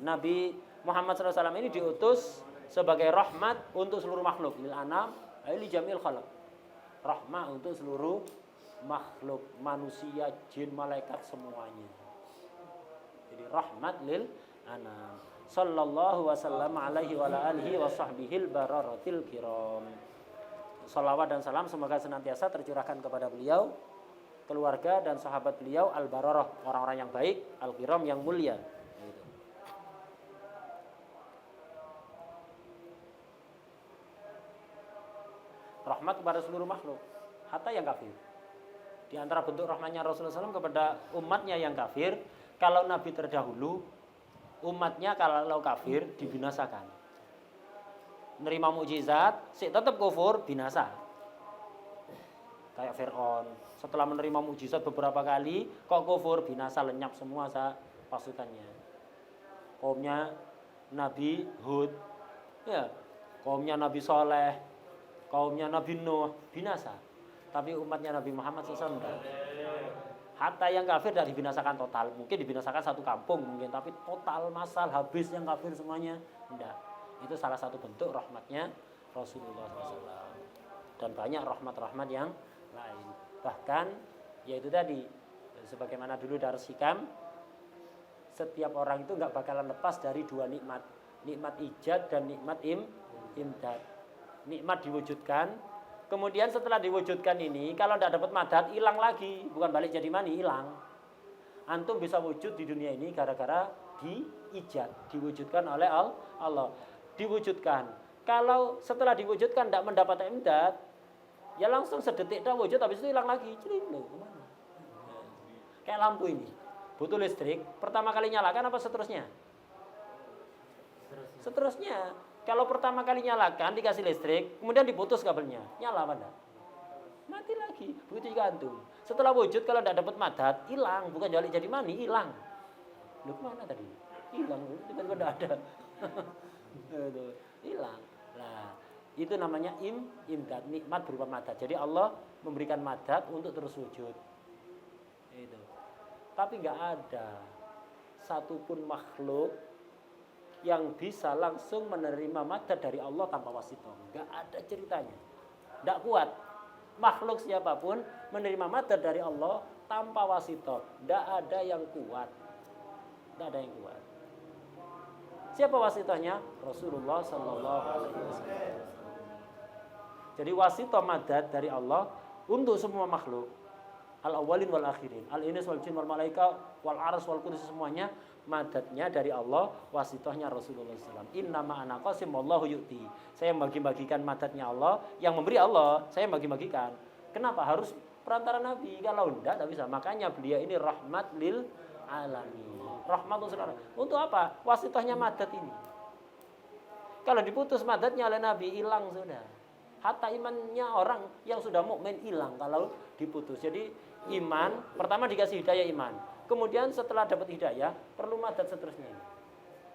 Nabi Muhammad SAW ini diutus sebagai rahmat untuk seluruh makhluk. Lil anam, li jamil khalq. Rahmat untuk seluruh makhluk, manusia, jin, malaikat semuanya. Jadi rahmat lil anam. Sallallahu wasallam alaihi wa alihi wa sahbihil bararatil kiram. Salawat dan salam semoga senantiasa tercurahkan kepada beliau, keluarga dan sahabat beliau al-bararah, orang-orang yang baik, al-kiram yang mulia. Rahmat kepada seluruh makhluk, hatta yang kafir. Di antara bentuk rahmatnya Rasulullah SAW kepada umatnya yang kafir, kalau Nabi terdahulu, umatnya kalau kafir dibinasakan. Menerima mukjizat, tetap kufur, binasa. Kayak Fir'aun, setelah menerima mukjizat beberapa kali, kok kufur, binasa, lenyap semua pasukannya. Kaumnya Nabi Hud, ya, kaumnya Nabi Soleh, kaumnya Nabi Nuh, binasa. Tapi umatnya Nabi Muhammad SAW enggak. Hatta yang kafir tidak dibinasakan total. Mungkin dibinasakan satu kampung mungkin, tapi total massal habis yang kafir semuanya enggak. Itu salah satu bentuk rahmatnya Rasulullah SAW. Dan banyak rahmat-rahmat yang lain. Bahkan yaitu tadi, sebagaimana dulu Darus Hikam, setiap orang itu enggak bakalan lepas dari dua nikmat. Nikmat ijad dan nikmat imdad. Nikmat diwujudkan. Kemudian setelah diwujudkan ini, kalau tidak dapat madad, hilang lagi. Bukan balik jadi mani, hilang. Antum bisa wujud di dunia ini gara-gara diijad, diwujudkan oleh Allah. Diwujudkan. Kalau setelah diwujudkan tidak mendapat imdad, ya langsung sedetik dah wujud, habis itu hilang lagi. Celing, loh, kemana? Kayak lampu ini. Butuh listrik, pertama kali nyalakan apa seterusnya? Seterusnya. Kalau pertama kali nyalakan, dikasih listrik, kemudian diputus kabelnya, nyala apa enggak? Mati lagi, begitu juga antum. Setelah wujud, kalau tidak dapat madad, hilang. Bukan jadi mani, hilang. Loh, kemana tadi? Hilang, tiba-tiba tidak ada. Hilang. Nah, itu namanya imdad, nikmat berupa madad. Jadi Allah memberikan madad untuk terus wujud. Itu. Tapi nggak ada satupun makhluk yang bisa langsung menerima madad dari Allah tanpa wasithah. Enggak ada ceritanya. Enggak kuat. Makhluk siapapun menerima madad dari Allah tanpa wasithah. Enggak ada yang kuat. Enggak ada yang kuat. Siapa wasithahnya? Rasulullah sallallahu alaihi wasallam. Jadi wasithah madad dari Allah untuk semua makhluk. Al-awwalin wal akhirin, al-ins wal jin wal malaika wal ars wal kudus, semuanya madadnya dari Allah, wasithahnya Rasulullah SAW. Innama ana qasim wallahu yu'ti. Saya bagi-bagikan madadnya Allah, yang memberi Allah, saya bagi-bagikan. Kenapa harus perantara Nabi? Kalau tidak bisa. Makanya beliau ini rahmat lil alamin. Rahmat untuk sekarang. Untuk apa? Wasithahnya madad ini. Kalau diputus madadnya oleh Nabi, hilang sudah. Hatta imannya orang yang sudah mukmin hilang kalau diputus. Jadi iman, pertama dikasih hidayah iman. Kemudian setelah dapat hidayah, perlu madad seterusnya.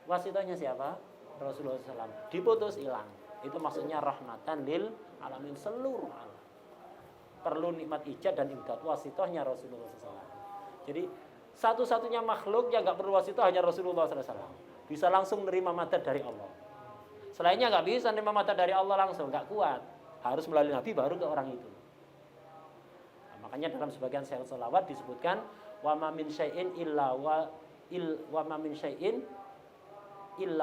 Wasithahnya siapa? Rasulullah SAW. Diputus, hilang. Itu maksudnya rahmatan lil alamin, seluruh alam. Perlu nikmat ijad dan imdad. Wasithahnya Rasulullah SAW. Jadi satu-satunya makhluk yang nggak perlu wasithah hanya Rasulullah SAW. Bisa langsung menerima madad dari Allah. Selainnya nggak bisa menerima madad dari Allah langsung, nggak kuat. Harus melalui Nabi baru ke orang itu. Nah, makanya dalam sebagian selawat disebutkan wa ma min syai'in illa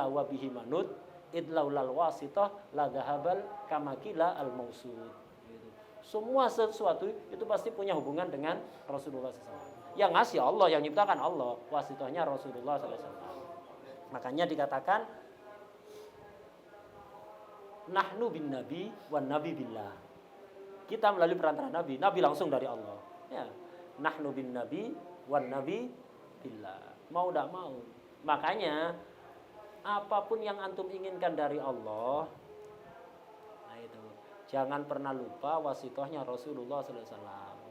wa bihi manut idlaulal wasithah la dhahabal kamakila al mausud. Gitu. Semua sesuatu itu pasti punya hubungan dengan Rasulullah SAW. Yang ngasih Allah, yang nyiptakan Allah, wasithahnya Rasulullah SAW. Makanya dikatakan nahnu bin nabi wan nabi billah. Kita melalui perantara Nabi, Nabi langsung dari Allah. Ya. Nahnu bin nabi wan nabi billah. Mau tidak mau. Makanya apapun yang antum inginkan dari Allah, nah itu jangan pernah lupa wasithahnya Rasulullah SAW.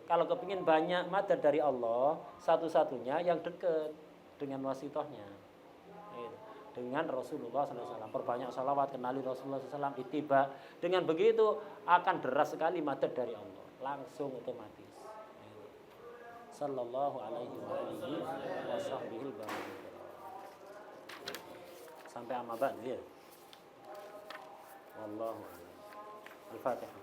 Kalau kepingin banyak madad dari Allah, satu-satunya yang dekat dengan wasithahnya. Nah, itu. Dengan Rasulullah SAW, perbanyak salawat, kenali Rasulullah SAW, ittiba. Dengan begitu akan deras sekali madad dari Allah, langsung otomatis. Sallallahu alaihi wa alihi wa sahbihi barik. Sampai amma ba'd ya. Wallahu a'lam. Al-Fatihah.